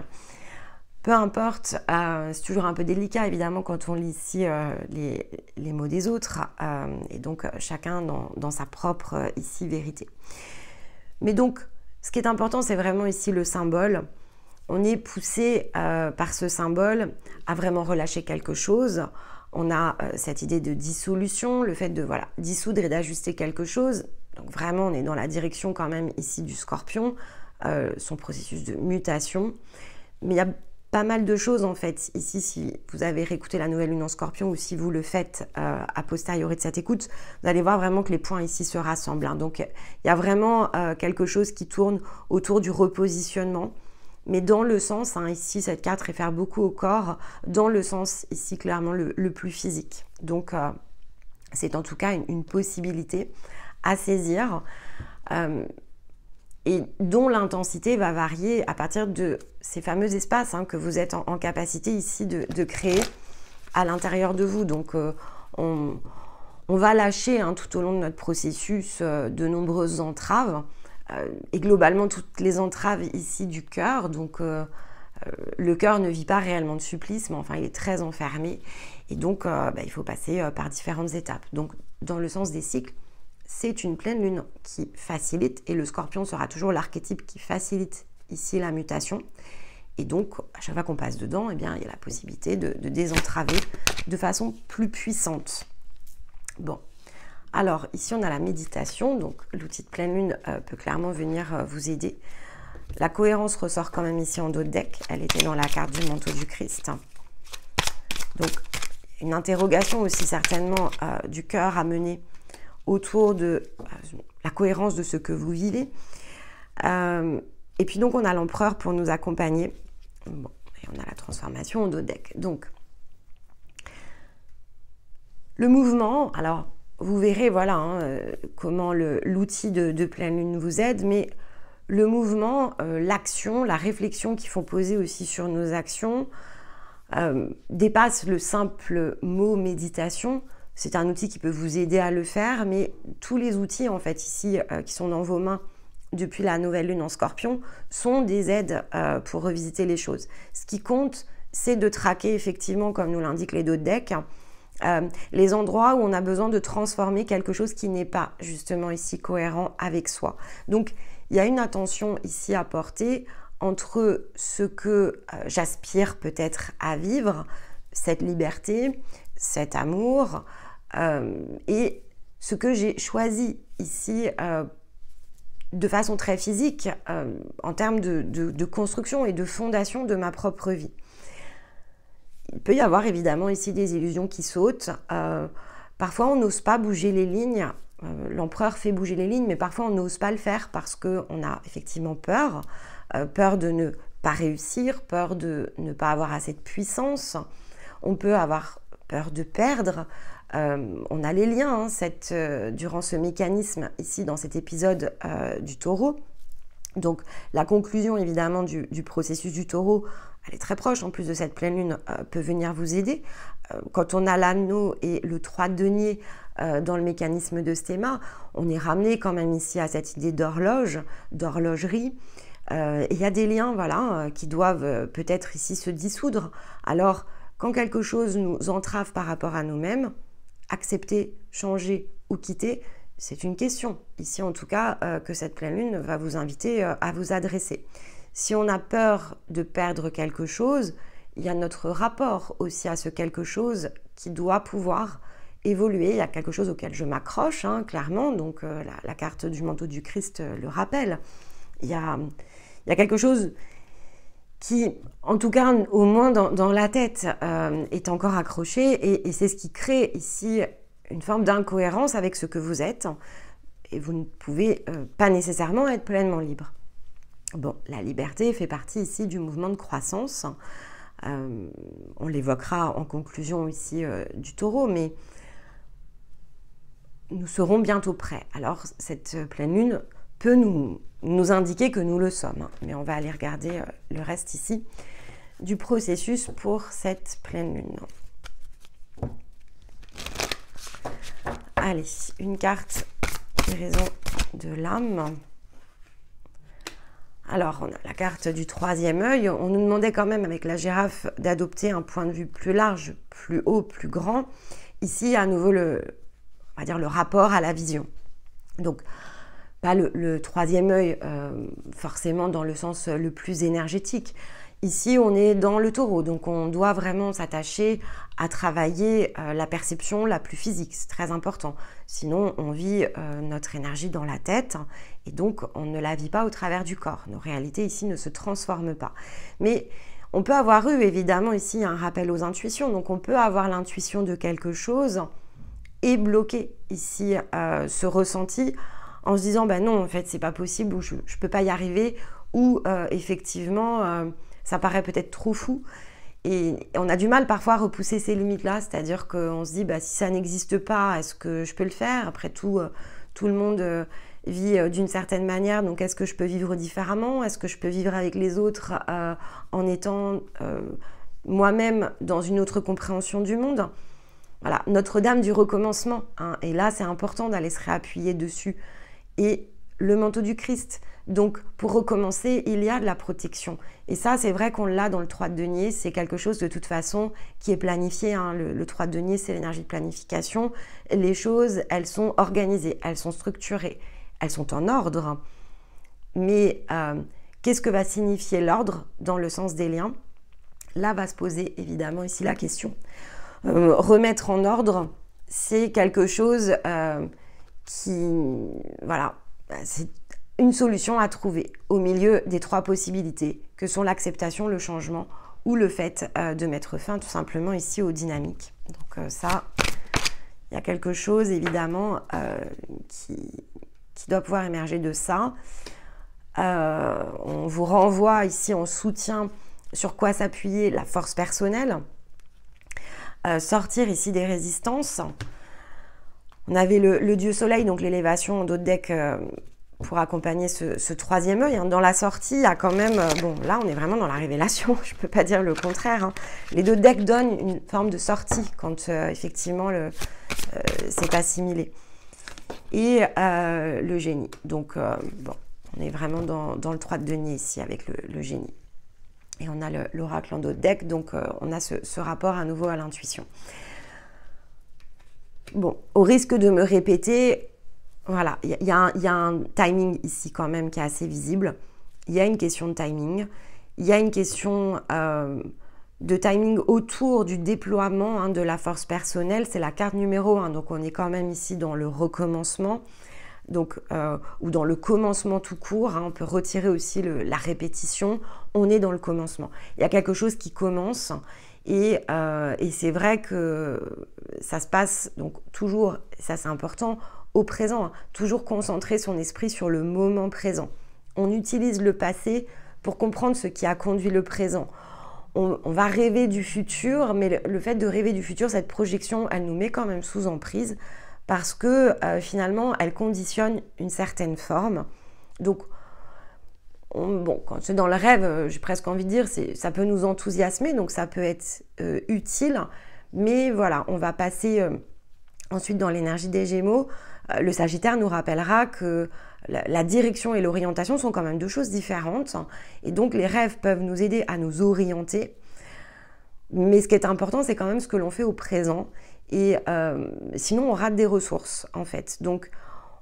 Peu importe, c'est toujours un peu délicat évidemment quand on lit ici les mots des autres, et donc chacun dans sa propre ici vérité. Mais donc, ce qui est important, c'est vraiment ici le symbole. On est poussé par ce symbole à vraiment relâcher quelque chose. On a cette idée de dissolution, le fait de dissoudre et d'ajuster quelque chose. Donc vraiment, on est dans la direction quand même ici du Scorpion, son processus de mutation. Mais il y a pas mal de choses en fait ici, si vous avez réécouté la nouvelle lune en Scorpion ou si vous le faites a posteriori de cette écoute, vous allez voir vraiment que les points ici se rassemblent. Hein. Donc il y a vraiment quelque chose qui tourne autour du repositionnement, mais dans le sens, ici cette carte réfère beaucoup au corps, dans le sens ici clairement le plus physique. Donc c'est en tout cas une possibilité à saisir. Et dont l'intensité va varier à partir de ces fameux espaces que vous êtes en capacité ici de créer à l'intérieur de vous. Donc on va lâcher tout au long de notre processus de nombreuses entraves et globalement toutes les entraves ici du cœur, donc le cœur ne vit pas réellement de supplice, mais enfin il est très enfermé. Et donc il faut passer par différentes étapes. Donc dans le sens des cycles, c'est une pleine lune qui facilite, et le scorpion sera toujours l'archétype qui facilite ici la mutation. Et donc, à chaque fois qu'on passe dedans, eh bien, il y a la possibilité de désentraver de façon plus puissante. Bon, alors ici on a la méditation, donc l'outil de pleine lune peut clairement venir vous aider. La cohérence ressort quand même ici en dos de deck, elle était dans la carte du manteau du Christ. Donc, une interrogation aussi certainement du cœur à mener autour de la cohérence de ce que vous vivez. Et puis donc on a l'empereur pour nous accompagner. Bon, et on a la transformation en dos de deck. Donc, le mouvement, alors vous verrez voilà comment l'outil de pleine lune vous aide, mais le mouvement, l'action, la réflexion qu'il faut poser aussi sur nos actions dépasse le simple mot méditation. C'est un outil qui peut vous aider à le faire, mais tous les outils en fait ici qui sont dans vos mains depuis la nouvelle lune en Scorpion sont des aides pour revisiter les choses. Ce qui compte, c'est de traquer effectivement, comme nous l'indiquent les dos de deck, les endroits où on a besoin de transformer quelque chose qui n'est pas justement ici cohérent avec soi. Donc il y a une attention ici à porter entre ce que j'aspire peut-être à vivre, cette liberté, cet amour, et ce que j'ai choisi ici de façon très physique en termes de construction et de fondation de ma propre vie. Il peut y avoir évidemment ici des illusions qui sautent. Parfois on n'ose pas bouger les lignes. L'empereur fait bouger les lignes, mais parfois on n'ose pas le faire parce qu'on a effectivement peur. Peur de ne pas réussir, peur de ne pas avoir assez de puissance. On peut avoir peur de perdre. On a les liens durant ce mécanisme ici dans cet épisode du taureau. Donc la conclusion évidemment du processus du taureau, elle est très proche en plus de cette pleine lune, peut venir vous aider. Quand on a l'anneau et le 3 de denier dans le mécanisme de Stéma, on est ramené quand même ici à cette idée d'horloge, d'horlogerie. Il y a des liens voilà, qui doivent peut-être ici se dissoudre. Alors quand quelque chose nous entrave par rapport à nous-mêmes, accepter, changer ou quitter, c'est une question. Ici, en tout cas, que cette pleine lune va vous inviter à vous adresser. Si on a peur de perdre quelque chose, il y a notre rapport aussi à ce quelque chose qui doit pouvoir évoluer. Il y a quelque chose auquel je m'accroche, clairement. Donc, la carte du manteau du Christ le rappelle. Il y a quelque chose qui, en tout cas, au moins dans la tête, est encore accroché. Et c'est ce qui crée ici une forme d'incohérence avec ce que vous êtes. Et vous ne pouvez pas nécessairement être pleinement libre. Bon, la liberté fait partie ici du mouvement de croissance. On l'évoquera en conclusion ici du taureau, mais nous serons bientôt prêts. Alors, cette pleine lune peut nous indiquer que nous le sommes. Mais on va aller regarder le reste ici du processus pour cette pleine lune. Allez, une carte guérison de l'âme. Alors, on a la carte du troisième œil. On nous demandait quand même avec la girafe d'adopter un point de vue plus large, plus haut, plus grand. Ici, à nouveau, on va dire le rapport à la vision. Donc, pas le troisième œil forcément dans le sens le plus énergétique. Ici, on est dans le taureau, donc on doit vraiment s'attacher à travailler la perception la plus physique. C'est très important. Sinon, on vit notre énergie dans la tête et donc on ne la vit pas au travers du corps. Nos réalités ici ne se transforment pas. Mais on peut avoir eu évidemment ici un rappel aux intuitions. Donc on peut avoir l'intuition de quelque chose et bloquer ici ce ressenti en se disant ben non, en fait, c'est pas possible, ou je peux pas y arriver, ou effectivement, ça paraît peut-être trop fou. Et on a du mal parfois à repousser ces limites-là, c'est-à-dire qu'on se dit, bah, si ça n'existe pas, est-ce que je peux le faire? Après tout, tout le monde vit d'une certaine manière, donc est-ce que je peux vivre différemment? Est-ce que je peux vivre avec les autres en étant moi-même dans une autre compréhension du monde? Voilà, Notre-Dame du recommencement. Et là, c'est important d'aller se réappuyer dessus. Et le manteau du Christ Donc, pour recommencer, il y a de la protection. Et ça, c'est vrai qu'on l'a dans le 3 de denier. C'est quelque chose, de toute façon, qui est planifié. Hein. Le 3 de denier, c'est l'énergie de planification. Les choses, elles sont organisées, elles sont structurées, elles sont en ordre. Mais qu'est-ce que va signifier l'ordre dans le sens des liens? Là va se poser, évidemment, ici la question. Remettre en ordre, c'est quelque chose voilà, c'est une solution à trouver au milieu des 3 possibilités que sont l'acceptation, le changement ou le fait de mettre fin tout simplement ici aux dynamiques. Donc ça, il y a quelque chose évidemment qui doit pouvoir émerger de ça. On vous renvoie ici en soutien sur quoi s'appuyer, la force personnelle. Sortir ici des résistances. On avait le dieu soleil, donc l'élévation en dos de deck pour accompagner ce 3e œil. Dans la sortie, il y a quand même... bon, là, on est vraiment dans la révélation. Je ne peux pas dire le contraire. Hein. Les dos de deck donnent une forme de sortie quand, effectivement, c'est assimilé. Et le génie. Donc, bon, on est vraiment dans le 3 de denier ici, avec le génie. Et on a l'oracle en dos de deck. Donc, on a ce rapport à nouveau à l'intuition. Bon, au risque de me répéter, voilà, il y a un timing ici quand même qui est assez visible. Il y a une question de timing. Il y a une question de timing autour du déploiement de la force personnelle. C'est la carte numéro 1, donc on est quand même ici dans le recommencement. Donc, ou dans le commencement tout court, on peut retirer aussi la répétition. On est dans le commencement. Il y a quelque chose qui commence. Et c'est vrai que ça se passe donc toujours, ça c'est important, au présent, toujours concentrer son esprit sur le moment présent. On utilise le passé pour comprendre ce qui a conduit le présent. On va rêver du futur, mais le fait de rêver du futur, cette projection, elle nous met quand même sous emprise parce que finalement, elle conditionne une certaine forme. Donc, bon, quand c'est dans le rêve, j'ai presque envie de dire, ça peut nous enthousiasmer, donc ça peut être utile. Mais voilà, on va passer ensuite dans l'énergie des Gémeaux. Le Sagittaire nous rappellera que la direction et l'orientation sont quand même 2 choses différentes. Et donc, les rêves peuvent nous aider à nous orienter. Mais ce qui est important, c'est quand même ce que l'on fait au présent. Et sinon, on rate des ressources, en fait. Donc,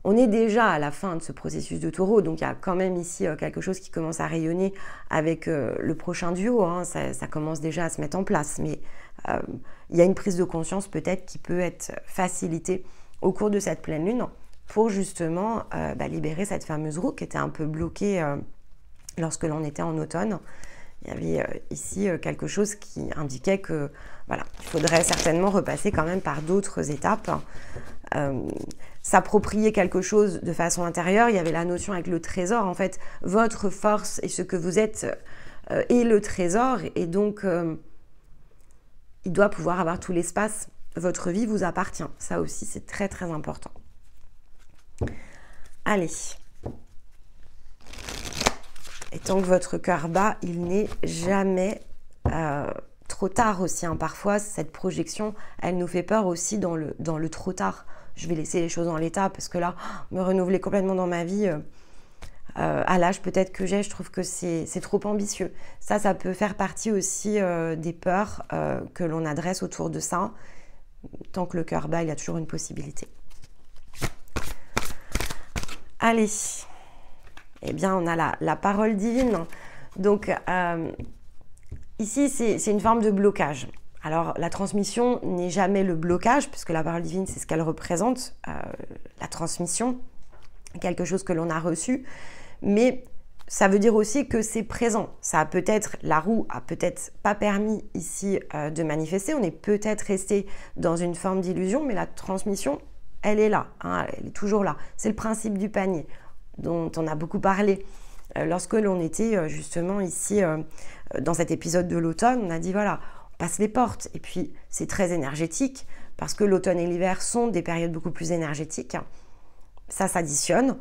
on est déjà à la fin de ce processus de taureau, donc il y a quand même ici quelque chose qui commence à rayonner avec le prochain duo, hein, ça commence déjà à se mettre en place, mais il y a une prise de conscience peut-être qui peut être facilitée au cours de cette pleine lune pour justement libérer cette fameuse roue qui était un peu bloquée lorsque l'on était en automne. Il y avait ici quelque chose qui indiquait que voilà, il faudrait certainement repasser quand même par d'autres étapes. S'approprier quelque chose de façon intérieure. Il y avait la notion avec le trésor. En fait, votre force et ce que vous êtes est le trésor. Et donc, il doit pouvoir avoir tout l'espace. Votre vie vous appartient. Ça aussi, c'est très, très important. Allez. Et tant que votre cœur bat, il n'est jamais trop tard aussi. Hein. Parfois, cette projection, elle nous fait peur aussi dans le trop tard. Je vais laisser les choses en l'état parce que là, me renouveler complètement dans ma vie, à l'âge peut-être que j'ai, je trouve que c'est trop ambitieux. Ça peut faire partie aussi des peurs que l'on adresse autour de ça. Tant que le cœur bat, il y a toujours une possibilité. Allez, eh bien, on a la parole divine. Donc, ici, c'est une forme de blocage. Alors, la transmission n'est jamais le blocage, puisque la parole divine, c'est ce qu'elle représente, la transmission, quelque chose que l'on a reçu. Mais ça veut dire aussi que c'est présent. La roue a peut-être pas permis ici de manifester. On est peut-être resté dans une forme d'illusion, mais la transmission, elle est là, hein, elle est toujours là. C'est le principe du panier, dont on a beaucoup parlé. Lorsque l'on était justement ici, dans cet épisode de l'automne, on a dit voilà, passe les portes. Et puis, c'est très énergétique parce que l'automne et l'hiver sont des périodes beaucoup plus énergétiques. Ça s'additionne.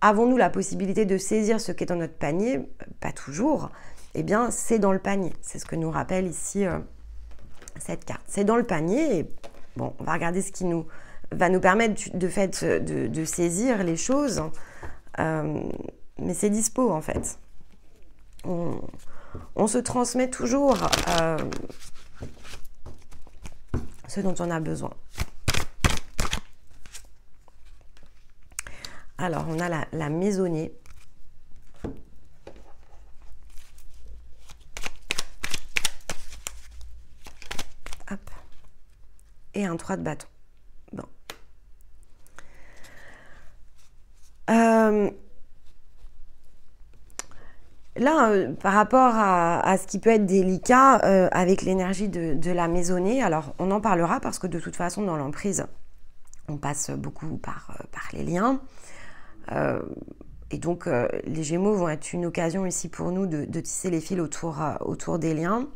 Avons-nous la possibilité de saisir ce qui est dans notre panier? Pas toujours. Eh bien, c'est dans le panier. C'est ce que nous rappelle ici cette carte. C'est dans le panier. Et bon, on va regarder ce qui va nous permettre de saisir les choses. mais c'est dispo en fait. On se transmet toujours ce dont on a besoin. Alors, on a la maisonnée. Hop. Et un 3 de bâton. Bon. Là, par rapport à ce qui peut être délicat avec l'énergie de la maisonnée, alors on en parlera parce que de toute façon, dans l'emprise, on passe beaucoup par les liens. Et donc, les Gémeaux vont être une occasion ici pour nous de tisser les fils autour des liens.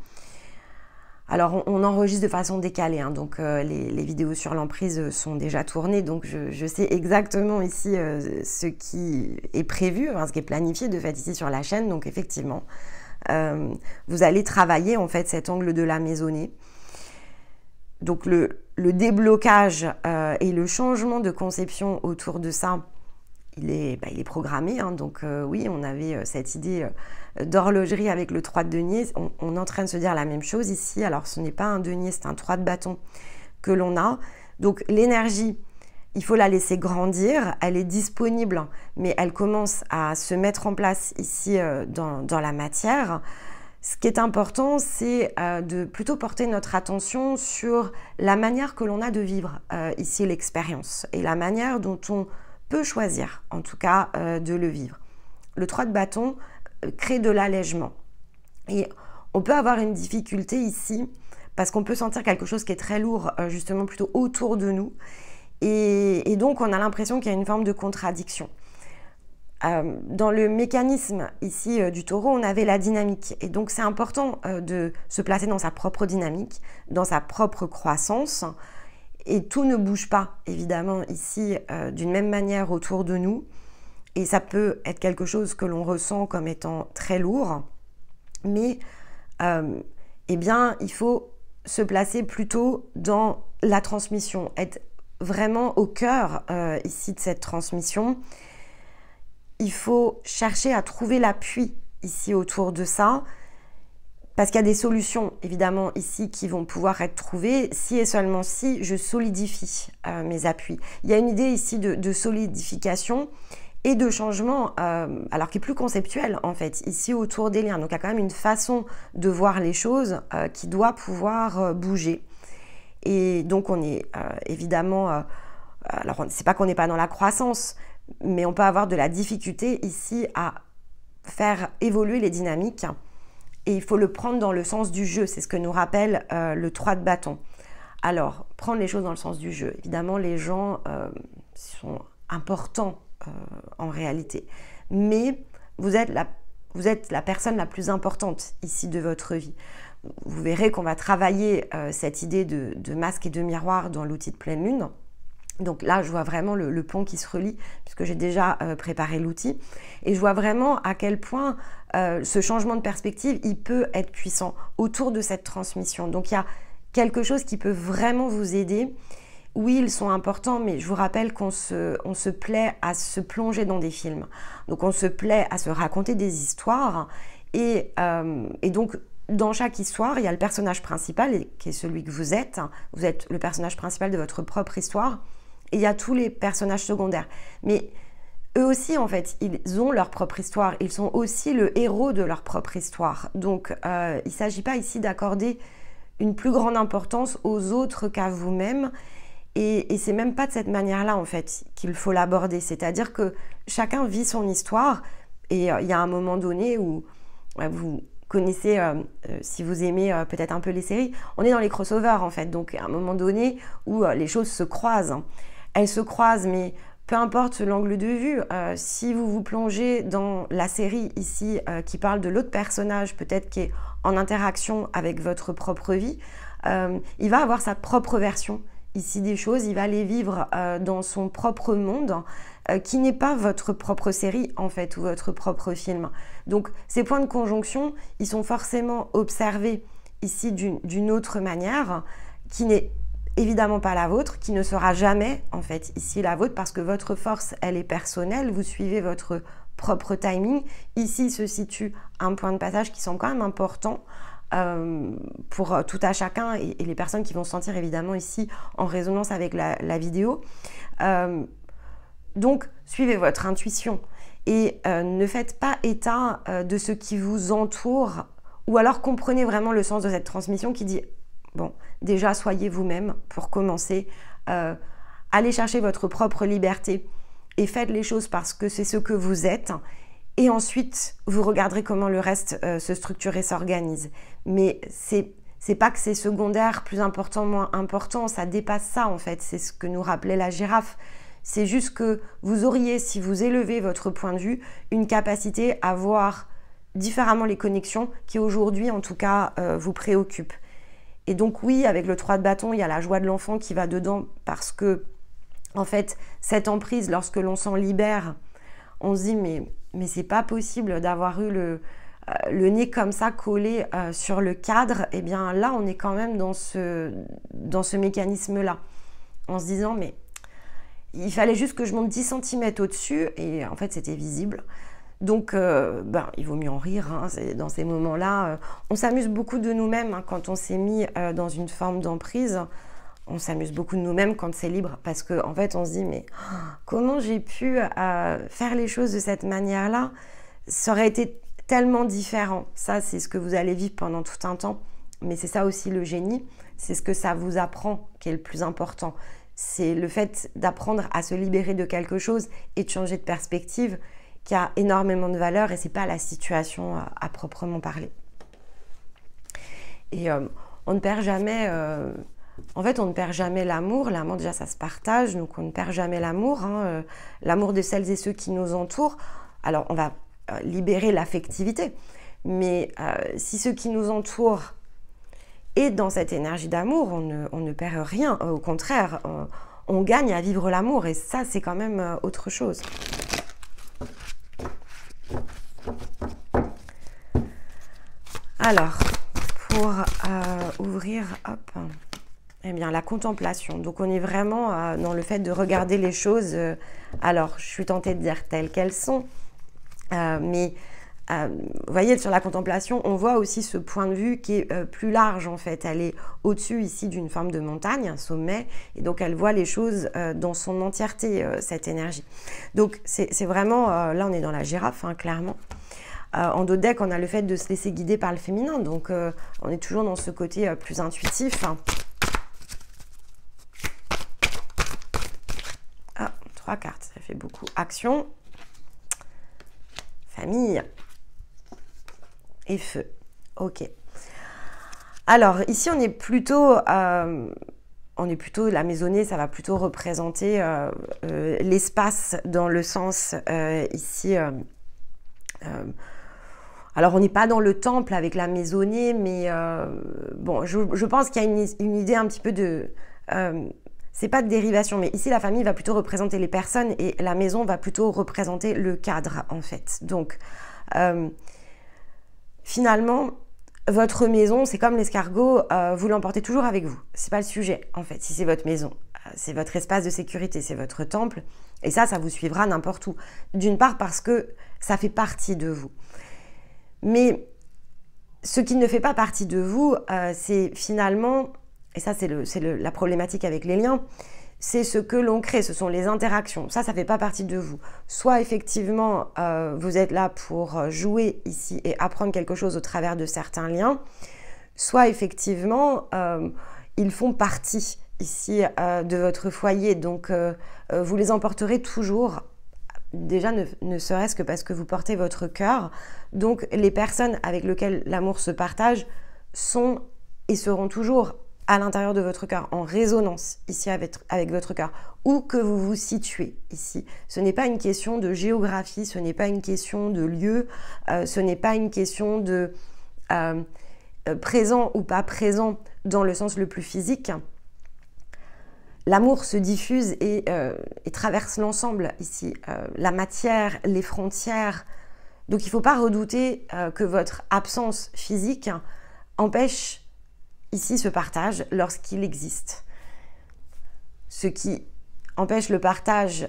Alors, on enregistre de façon décalée, hein, donc les vidéos sur l'emprise sont déjà tournées, donc je sais exactement ici ce qui est prévu, hein, ce qui est planifié de fait ici sur la chaîne. Donc, effectivement, vous allez travailler en fait cet angle de la maisonnée. Donc, le déblocage et le changement de conception autour de ça, il est programmé, hein, donc oui, on avait cette idée d'horlogerie avec le 3 de denier. On est en train de se dire la même chose ici. Alors, ce n'est pas un denier, c'est un 3 de bâton que l'on a. Donc, l'énergie, il faut la laisser grandir. Elle est disponible, mais elle commence à se mettre en place ici dans la matière. Ce qui est important, c'est de plutôt porter notre attention sur la manière que l'on a de vivre ici l'expérience et la manière dont on peut choisir, en tout cas, de le vivre. Le 3 de bâton crée de l'allègement. Et on peut avoir une difficulté ici, parce qu'on peut sentir quelque chose qui est très lourd, justement, plutôt autour de nous. Et donc, on a l'impression qu'il y a une forme de contradiction. Dans le mécanisme ici du taureau, on avait la dynamique. Et donc, c'est important de se placer dans sa propre dynamique, dans sa propre croissance. Et tout ne bouge pas, évidemment, ici, d'une même manière autour de nous. Et ça peut être quelque chose que l'on ressent comme étant très lourd. Mais, eh bien, il faut se placer plutôt dans la transmission, être vraiment au cœur, ici, de cette transmission. Il faut chercher à trouver l'appui, ici, autour de ça. Parce qu'il y a des solutions, évidemment, ici, qui vont pouvoir être trouvées si et seulement si je solidifie mes appuis. Il y a une idée ici de solidification et de changement, alors qui est plus conceptuel, en fait, ici, autour des liens. Donc, il y a quand même une façon de voir les choses qui doit pouvoir bouger. Et donc, on est évidemment... alors, c'est pas qu'on n'est pas dans la croissance, mais on peut avoir de la difficulté ici à faire évoluer les dynamiques. Et il faut le prendre dans le sens du jeu. C'est ce que nous rappelle le 3 de bâton. Alors, prendre les choses dans le sens du jeu. Évidemment, les gens sont importants en réalité. Mais vous êtes la personne la plus importante ici de votre vie. Vous verrez qu'on va travailler cette idée de masque et de miroir dans l'outil de pleine lune. Donc là, je vois vraiment le pont qui se relie, puisque j'ai déjà préparé l'outil. Et je vois vraiment à quel point ce changement de perspective, il peut être puissant autour de cette transmission. Donc il y a quelque chose qui peut vraiment vous aider. Oui, ils sont importants, mais je vous rappelle qu'on se plaît à se plonger dans des films. Donc on se plaît à se raconter des histoires. Et donc, dans chaque histoire, il y a le personnage principal, qui est celui que vous êtes. Vous êtes le personnage principal de votre propre histoire. Et il y a tous les personnages secondaires. Mais eux aussi, en fait, ils ont leur propre histoire. Ils sont aussi le héros de leur propre histoire. Donc, il ne s'agit pas ici d'accorder une plus grande importance aux autres qu'à vous-même. Et c'est même pas de cette manière-là, en fait, qu'il faut l'aborder. C'est-à-dire que chacun vit son histoire. Et il y a un moment donné où vous connaissez, si vous aimez peut-être un peu les séries, on est dans les crossovers, en fait. Donc, à un moment donné où les choses se croisent. Elles se croisent, mais peu importe l'angle de vue, si vous vous plongez dans la série ici qui parle de l'autre personnage, peut-être qui est en interaction avec votre propre vie, il va avoir sa propre version ici des choses, il va les vivre dans son propre monde qui n'est pas votre propre série en fait ou votre propre film. Donc ces points de conjonction, ils sont forcément observés ici d'une autre manière qui n'est évidemment pas la vôtre, qui ne sera jamais en fait ici la vôtre parce que votre force elle est personnelle, vous suivez votre propre timing. Ici se situe un point de passage qui semble quand même important pour tout à chacun et les personnes qui vont se sentir évidemment ici en résonance avec la vidéo. Donc, suivez votre intuition et ne faites pas état de ce qui vous entoure, ou alors comprenez vraiment le sens de cette transmission qui dit, bon, déjà soyez vous-même pour commencer, allez chercher votre propre liberté et faites les choses parce que c'est ce que vous êtes. Et ensuite, vous regarderez comment le reste se structure et s'organise. Mais c'est pas que c'est secondaire, plus important, moins important, ça dépasse ça en fait. C'est ce que nous rappelait la girafe. C'est juste que vous auriez, si vous élevez votre point de vue, une capacité à voir différemment les connexions qui aujourd'hui, en tout cas, vous préoccupent. Et donc oui, avec le 3 de bâton, il y a la joie de l'enfant qui va dedans parce que, en fait, cette emprise, lorsque l'on s'en libère, on se dit mais c'est pas possible d'avoir eu le nez comme ça collé sur le cadre. Et bien là, on est quand même dans ce mécanisme-là, en se disant mais il fallait juste que je monte 10 cm au-dessus et en fait c'était visible. Donc il vaut mieux en rire, hein, dans ces moments-là. On s'amuse beaucoup de nous-mêmes hein, quand on s'est mis dans une forme d'emprise. On s'amuse beaucoup de nous-mêmes quand c'est libre parce qu'en fait on se dit mais comment j'ai pu faire les choses de cette manière-là? Ça aurait été tellement différent. Ça c'est ce que vous allez vivre pendant tout un temps, mais c'est ça aussi le génie, c'est ce que ça vous apprend qui est le plus important. C'est le fait d'apprendre à se libérer de quelque chose et de changer de perspective qui a énormément de valeur et c'est pas la situation à proprement parler. Et on ne perd jamais... En fait, on ne perd jamais l'amour. L'amour, déjà, ça se partage, donc on ne perd jamais l'amour. Hein. L'amour de celles et ceux qui nous entourent. Alors, on va libérer l'affectivité. Mais si ceux qui nous entourent est dans cette énergie d'amour, on ne perd rien. Au contraire, on gagne à vivre l'amour. Et ça, c'est quand même autre chose. Alors, pour ouvrir, hop... Eh bien, la contemplation. Donc, on est vraiment dans le fait de regarder les choses. Alors, je suis tentée de dire telles qu'elles sont. Mais, vous voyez, sur la contemplation, on voit aussi ce point de vue qui est plus large, en fait. Elle est au-dessus, ici, d'une forme de montagne, un sommet. Et donc, elle voit les choses dans son entièreté, cette énergie. Donc, c'est vraiment... là, on est dans la girafe, hein, clairement. En dos de deck, on a le fait de se laisser guider par le féminin. Donc, on est toujours dans ce côté plus intuitif, hein. 3 cartes, ça fait beaucoup. Action, famille et feu. Ok. Alors, ici, on est plutôt la maisonnée, ça va plutôt représenter l'espace dans le sens ici... alors, on n'est pas dans le temple avec la maisonnée, mais bon, je pense qu'il y a une idée un petit peu de... c'est pas de dérivation, mais ici, la famille va plutôt représenter les personnes et la maison va plutôt représenter le cadre, en fait. Donc, finalement, votre maison, c'est comme l'escargot, vous l'emportez toujours avec vous. C'est pas le sujet, en fait, si c'est votre maison. C'est votre espace de sécurité, c'est votre temple. Et ça vous suivra n'importe où. D'une part, parce que ça fait partie de vous. Mais ce qui ne fait pas partie de vous, c'est finalement... Et ça, c'est la problématique avec les liens. C'est ce que l'on crée, ce sont les interactions. Ça ne fait pas partie de vous. Soit effectivement, vous êtes là pour jouer ici et apprendre quelque chose au travers de certains liens. Soit effectivement, ils font partie ici de votre foyer. Donc, vous les emporterez toujours. Déjà, ne serait-ce que parce que vous portez votre cœur. Donc, les personnes avec lesquelles l'amour se partage sont et seront toujours à l'intérieur de votre cœur, en résonance ici avec votre cœur, où que vous vous situez ici. Ce n'est pas une question de géographie, ce n'est pas une question de lieu, ce n'est pas une question de présent ou pas présent dans le sens le plus physique. L'amour se diffuse et traverse l'ensemble ici, la matière, les frontières. Donc il ne faut pas redouter que votre absence physique empêche ici ce partage lorsqu'il existe. Ce qui Empêche le partage,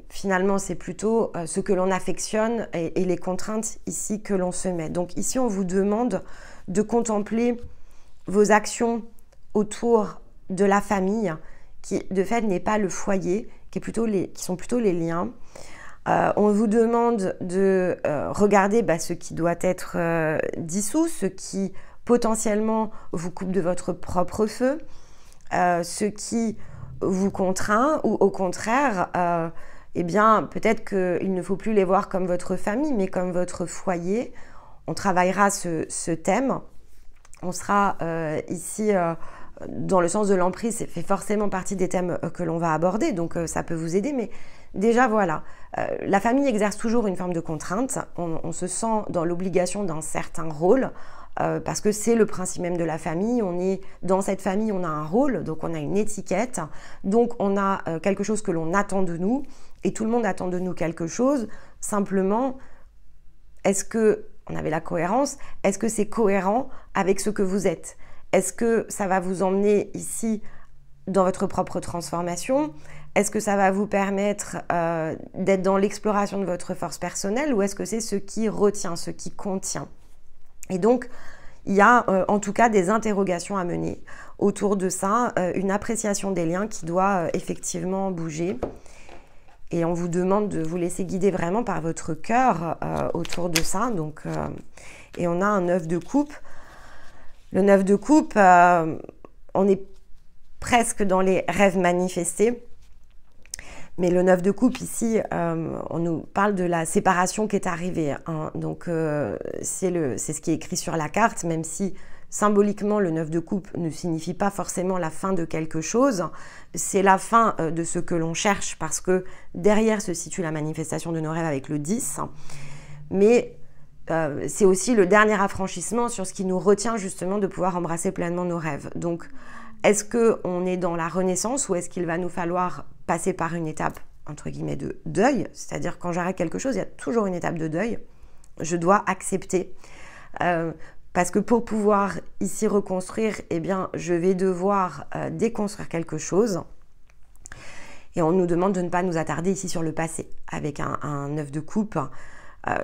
finalement, c'est plutôt ce que l'on affectionne et les contraintes ici que l'on se met. Donc ici, on vous demande de contempler vos actions autour de la famille, qui de fait n'est pas le foyer, qui sont plutôt les liens. On vous demande de regarder ce qui doit être dissous, ce qui potentiellement vous coupe de votre propre feu, ce qui vous contraint, ou au contraire, eh bien, peut-être qu'il ne faut plus les voir comme votre famille, mais comme votre foyer. On travaillera ce thème. On sera ici dans le sens de l'emprise, ça fait forcément partie des thèmes que l'on va aborder, donc ça peut vous aider. Mais déjà, voilà, la famille exerce toujours une forme de contrainte. On se sent dans l'obligation d'un certain rôle, parce que c'est le principe même de la famille. Dans cette famille, on a un rôle, donc on a une étiquette, donc on a quelque chose que l'on attend de nous, et tout le monde attend de nous quelque chose. Simplement, on avait la cohérence, est-ce que c'est cohérent avec ce que vous êtes? Est-ce que ça va vous emmener ici dans votre propre transformation? Est-ce que ça va vous permettre d'être dans l'exploration de votre force personnelle, ou est-ce que c'est ce qui retient, ce qui contient? Et donc, il y a en tout cas des interrogations à mener autour de ça, une appréciation des liens qui doit effectivement bouger. Et on vous demande de vous laisser guider vraiment par votre cœur autour de ça. Donc, et on a un 9 de coupe. Le 9 de coupe, on est presque dans les rêves manifestés. Mais le 9 de coupe, ici, on nous parle de la séparation qui est arrivée. Hein. Donc, c'est ce qui est écrit sur la carte, même si symboliquement, le 9 de coupe ne signifie pas forcément la fin de quelque chose. C'est la fin de ce que l'on cherche, parce que derrière se situe la manifestation de nos rêves avec le 10. Mais c'est aussi le dernier affranchissement sur ce qui nous retient justement de pouvoir embrasser pleinement nos rêves. Donc, est-ce qu'on est dans la renaissance, ou est-ce qu'il va nous falloir passer par une étape, entre guillemets, de deuil? C'est-à-dire, quand j'arrête quelque chose, il y a toujours une étape de deuil. Je dois accepter. Parce que pour pouvoir ici reconstruire, eh bien, je vais devoir déconstruire quelque chose. Et on nous demande de ne pas nous attarder ici sur le passé, avec un 9 de coupe.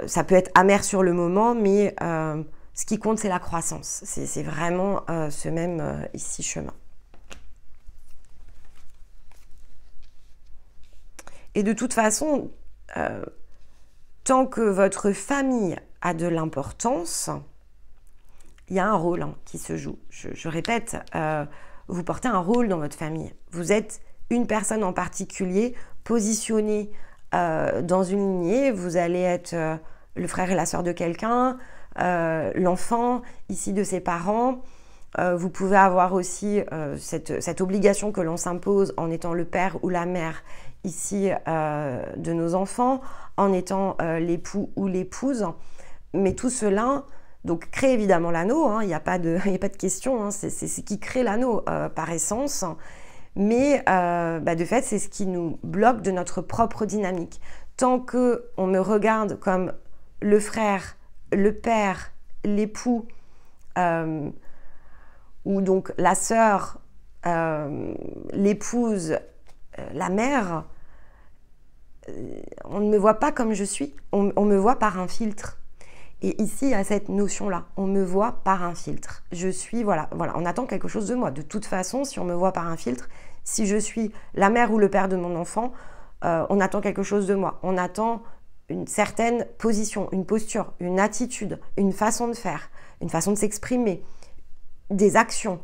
Ça peut être amer sur le moment, mais ce qui compte, c'est la croissance. C'est vraiment ce même ici chemin. Et de toute façon, tant que votre famille a de l'importance, il y a un rôle qui se joue. Je répète, vous portez un rôle dans votre famille. Vous êtes une personne en particulier positionnée dans une lignée. Vous allez être le frère et la sœur de quelqu'un, l'enfant ici de ses parents. Vous pouvez avoir aussi cette obligation que l'on s'impose en étant le père ou la mère ici de nos enfants, en étant l'époux ou l'épouse. Mais tout cela donc crée évidemment l'anneau, il n'y a pas de question, c'est ce qui crée l'anneau par essence. Mais de fait, c'est ce qui nous bloque de notre propre dynamique. Tant qu'on me regarde comme le frère, le père, l'époux, ou donc la sœur, l'épouse, la mère, on ne me voit pas comme je suis, on me voit par un filtre. Et ici, il y a cette notion-là, on me voit par un filtre. Je suis, voilà, on attend quelque chose de moi. De toute façon, si on me voit par un filtre, si je suis la mère ou le père de mon enfant, on attend quelque chose de moi. On attend une certaine position, une posture, une attitude, une façon de faire, une façon de s'exprimer, des actions.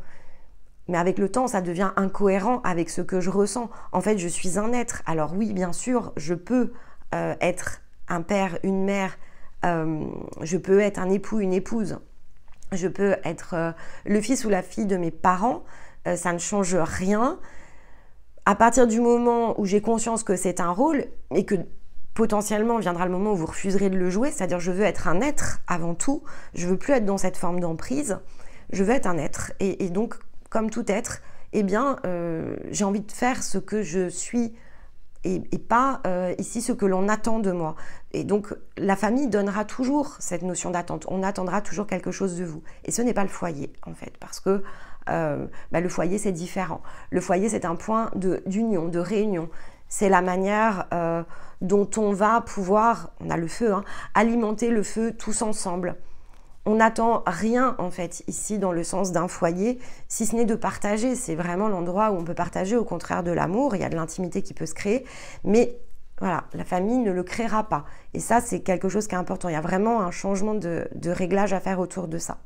Mais avec le temps, ça devient incohérent avec ce que je ressens. En fait, je suis un être. Alors oui, bien sûr, je peux être un père, une mère, je peux être un époux, une épouse, je peux être le fils ou la fille de mes parents, ça ne change rien. À partir du moment où j'ai conscience que c'est un rôle et que potentiellement viendra le moment où vous refuserez de le jouer, c'est-à-dire je veux être un être avant tout, je veux plus être dans cette forme d'emprise, je veux être un être. Et donc, comme tout être, eh bien, j'ai envie de faire ce que je suis et pas ici ce que l'on attend de moi. Et donc la famille donnera toujours cette notion d'attente, on attendra toujours quelque chose de vous. Et ce n'est pas le foyer en fait, parce que le foyer c'est différent. Le foyer c'est un point d'union, de réunion. C'est la manière dont on va pouvoir, on a le feu, hein, alimenter le feu tous ensemble. On n'attend rien en fait ici dans le sens d'un foyer, si ce n'est de partager. C'est vraiment l'endroit où on peut partager, au contraire de l'amour. Il y a de l'intimité qui peut se créer, mais voilà, la famille ne le créera pas. Et ça, c'est quelque chose qui est important. Il y a vraiment un changement de réglage à faire autour de ça.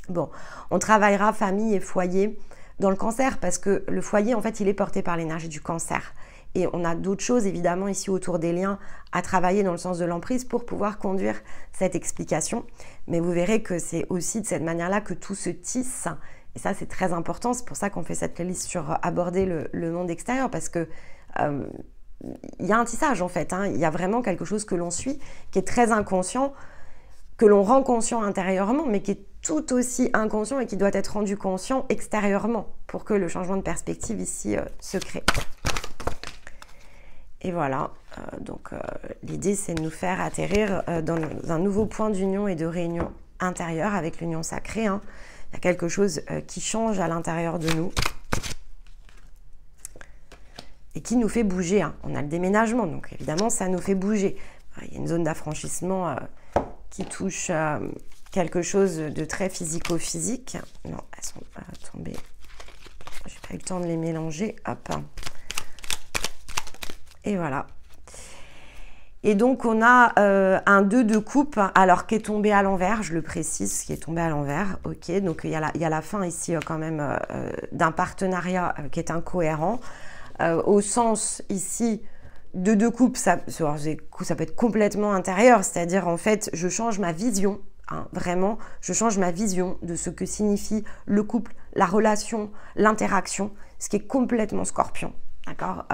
Bon, on travaillera famille et foyer dans le cancer parce que le foyer, en fait, il est porté par l'énergie du cancer. Et on a d'autres choses, évidemment, ici autour des liens à travailler dans le sens de l'emprise pour pouvoir conduire cette explication. Mais vous verrez que c'est aussi de cette manière-là que tout se tisse. Et ça, c'est très important. C'est pour ça qu'on fait cette playlist sur aborder le monde extérieur parce que il y a un tissage, en fait. Hein. Il y a vraiment quelque chose que l'on suit, qui est très inconscient, que l'on rend conscient intérieurement, mais qui est tout aussi inconscient et qui doit être rendu conscient extérieurement pour que le changement de perspective ici se crée. Et voilà, l'idée c'est de nous faire atterrir dans un nouveau point d'union et de réunion intérieure avec l'union sacrée. Hein. Il y a quelque chose qui change à l'intérieur de nous et qui nous fait bouger. Hein. On a le déménagement, donc évidemment ça nous fait bouger. Il y a une zone d'affranchissement qui touche quelque chose de très physico-physique. Non, elles sont tombées. J'ai pas eu le temps de les mélanger. Hop. Et voilà. Et donc, on a un 2 de coupe, alors qui est tombé à l'envers, je le précise, qui est tombé à l'envers. Ok, donc il y a la fin ici quand même d'un partenariat qui est incohérent. Au sens ici de 2 coupes, ça peut être complètement intérieur, c'est-à-dire en fait, je change ma vision. Hein, vraiment, je change ma vision de ce que signifie le couple, la relation, l'interaction, ce qui est complètement scorpion. D'accord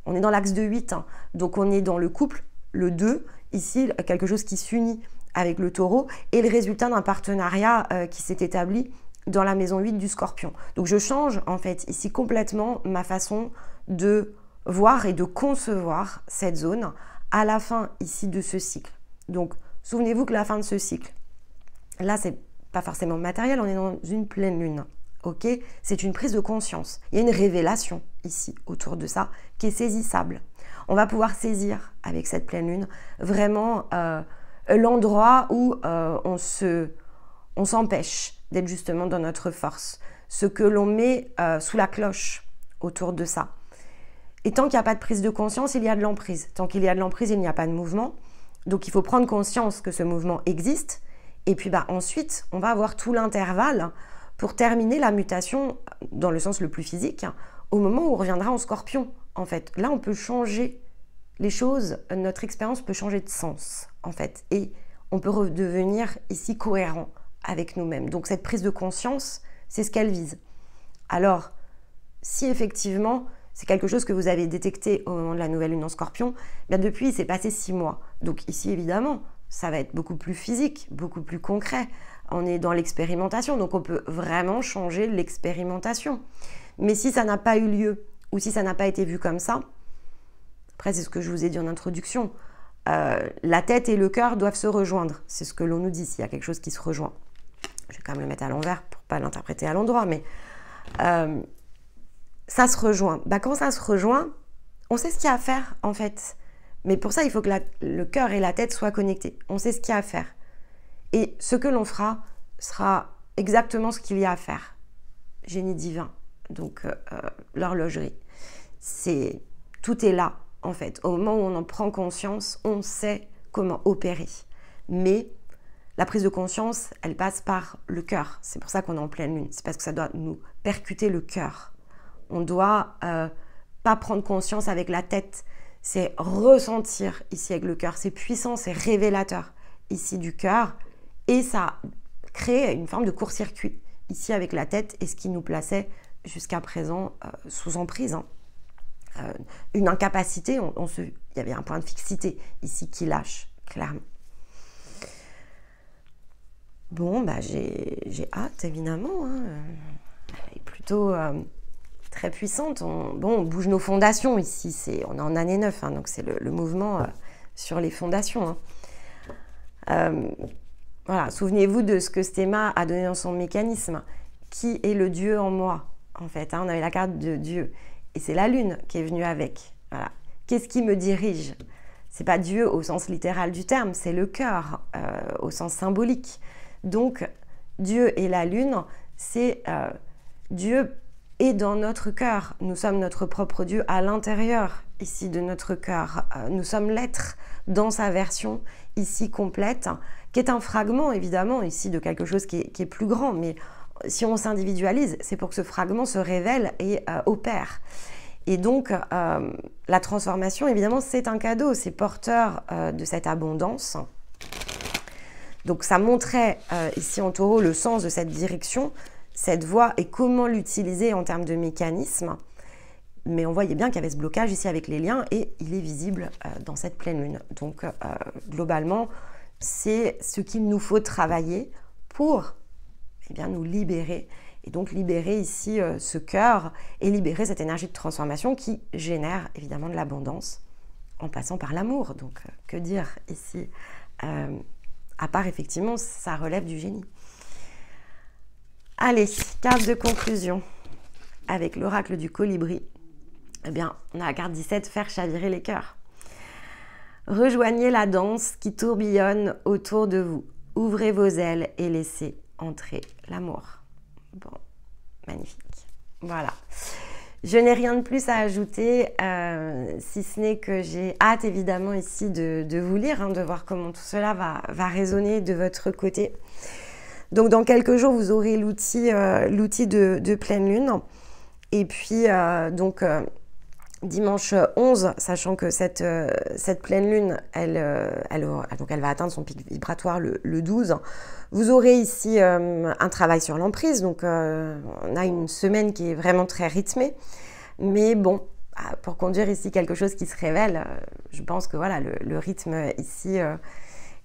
on est dans l'axe de 8, hein. Donc on est dans le couple, le 2, ici, quelque chose qui s'unit avec le taureau, et le résultat d'un partenariat qui s'est établi dans la maison 8 du scorpion. Donc je change en fait ici complètement ma façon de voir et de concevoir cette zone à la fin ici de ce cycle. Donc souvenez-vous que la fin de ce cycle, là c'est pas forcément matériel, on est dans une pleine lune. Ok, c'est une prise de conscience. Il y a une révélation ici autour de ça qui est saisissable. On va pouvoir saisir avec cette pleine lune vraiment l'endroit où on s'empêche d'être justement dans notre force. Ce que l'on met sous la cloche autour de ça. Et tant qu'il n'y a pas de prise de conscience, il y a de l'emprise. Tant qu'il y a de l'emprise, il n'y a pas de mouvement. Donc il faut prendre conscience que ce mouvement existe. Et puis ensuite, on va avoir tout l'intervalle pour terminer la mutation dans le sens le plus physique, au moment où on reviendra en scorpion, en fait. Là, on peut changer les choses, notre expérience peut changer de sens, en fait, et on peut redevenir ici cohérent avec nous-mêmes. Donc, cette prise de conscience, c'est ce qu'elle vise. Alors, si effectivement, c'est quelque chose que vous avez détecté au moment de la nouvelle lune en scorpion, bien depuis, il s'est passé 6 mois. Donc ici, évidemment, ça va être beaucoup plus physique, beaucoup plus concret. On est dans l'expérimentation, donc on peut vraiment changer l'expérimentation. Mais si ça n'a pas eu lieu, ou si ça n'a pas été vu comme ça, après c'est ce que je vous ai dit en introduction, la tête et le cœur doivent se rejoindre. C'est ce que l'on nous dit, s'il y a quelque chose qui se rejoint. Je vais quand même le mettre à l'envers pour ne pas l'interpréter à l'endroit, mais ça se rejoint. Quand ça se rejoint, on sait ce qu'il y a à faire en fait. Mais pour ça, il faut que le cœur et la tête soient connectés. On sait ce qu'il y a à faire. Et ce que l'on fera sera exactement ce qu'il y a à faire. Génie divin, donc l'horlogerie. Tout est là, en fait. Au moment où on en prend conscience, on sait comment opérer. Mais la prise de conscience, elle passe par le cœur. C'est pour ça qu'on est en pleine lune. C'est parce que ça doit nous percuter le cœur. On ne doit pas prendre conscience avec la tête. C'est ressentir ici avec le cœur. C'est puissant, c'est révélateur ici du cœur. Et ça crée une forme de court-circuit ici avec la tête et ce qui nous plaçait jusqu'à présent sous emprise. Hein. Une incapacité, il y avait un point de fixité ici qui lâche, clairement. Bon, j'ai hâte, évidemment. Hein. Elle est plutôt très puissante. On bouge nos fondations ici, on est en année 9, hein, donc c'est le mouvement sur les fondations. Hein. Voilà, souvenez-vous de ce que Stéma a donné dans son mécanisme. Qui est le Dieu en moi, en fait, hein, on avait la carte de Dieu. Et c'est la lune qui est venue avec. Voilà. Qu'est-ce qui me dirige? C'est pas Dieu au sens littéral du terme, c'est le cœur au sens symbolique. Donc, Dieu et la lune, c'est Dieu est dans notre cœur. Nous sommes notre propre Dieu à l'intérieur, ici, de notre cœur. Nous sommes l'être dans sa version, ici, complète, qui est un fragment, évidemment, ici, de quelque chose qui est plus grand, mais si on s'individualise, c'est pour que ce fragment se révèle et opère. Et donc, la transformation, évidemment, c'est un cadeau, c'est porteur de cette abondance. Donc, ça montrait ici en taureau le sens de cette direction, cette voie et comment l'utiliser en termes de mécanisme. Mais on voyait bien qu'il y avait ce blocage ici avec les liens et il est visible dans cette pleine lune. Donc, globalement, c'est ce qu'il nous faut travailler pour nous libérer, et donc libérer ici ce cœur et libérer cette énergie de transformation qui génère évidemment de l'abondance en passant par l'amour. Donc que dire ici à part effectivement ça relève du génie. Allez, carte de conclusion avec l'oracle du colibri. Eh bien, on a la carte 17, faire chavirer les cœurs. Rejoignez la danse qui tourbillonne autour de vous. Ouvrez vos ailes et laissez entrer l'amour. Bon, magnifique. Voilà. Je n'ai rien de plus à ajouter, si ce n'est que j'ai hâte évidemment ici de vous lire, hein, de voir comment tout cela va résonner de votre côté. Donc dans quelques jours, vous aurez l'outil de pleine lune. Et puis dimanche 11, sachant que cette pleine lune, elle va atteindre son pic vibratoire le 12, vous aurez ici un travail sur l'emprise. Donc, on a une semaine qui est vraiment très rythmée. Mais bon, pour conduire ici quelque chose qui se révèle, je pense que voilà, le rythme ici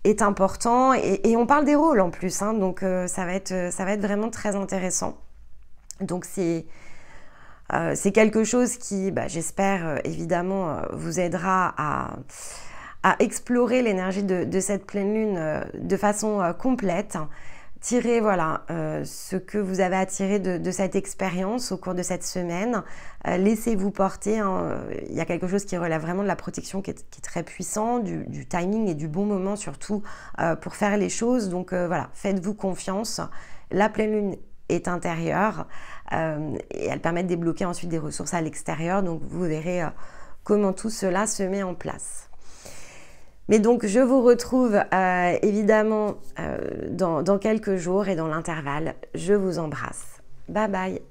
est important. Et on parle des rôles en plus, hein, donc ça va être vraiment très intéressant. Donc, c'est quelque chose qui, j'espère, évidemment, vous aidera à explorer l'énergie de cette pleine lune de façon complète. Tirez ce que vous avez à tirer de cette expérience au cours de cette semaine. Laissez-vous porter. Hein. Il y a quelque chose qui relève vraiment de la protection qui est très puissant, du timing et du bon moment surtout pour faire les choses. Donc voilà, faites-vous confiance. La pleine lune est intérieure et elle permet de débloquer ensuite des ressources à l'extérieur. Donc vous verrez comment tout cela se met en place. Mais donc je vous retrouve évidemment dans quelques jours et dans l'intervalle. Je vous embrasse. Bye bye.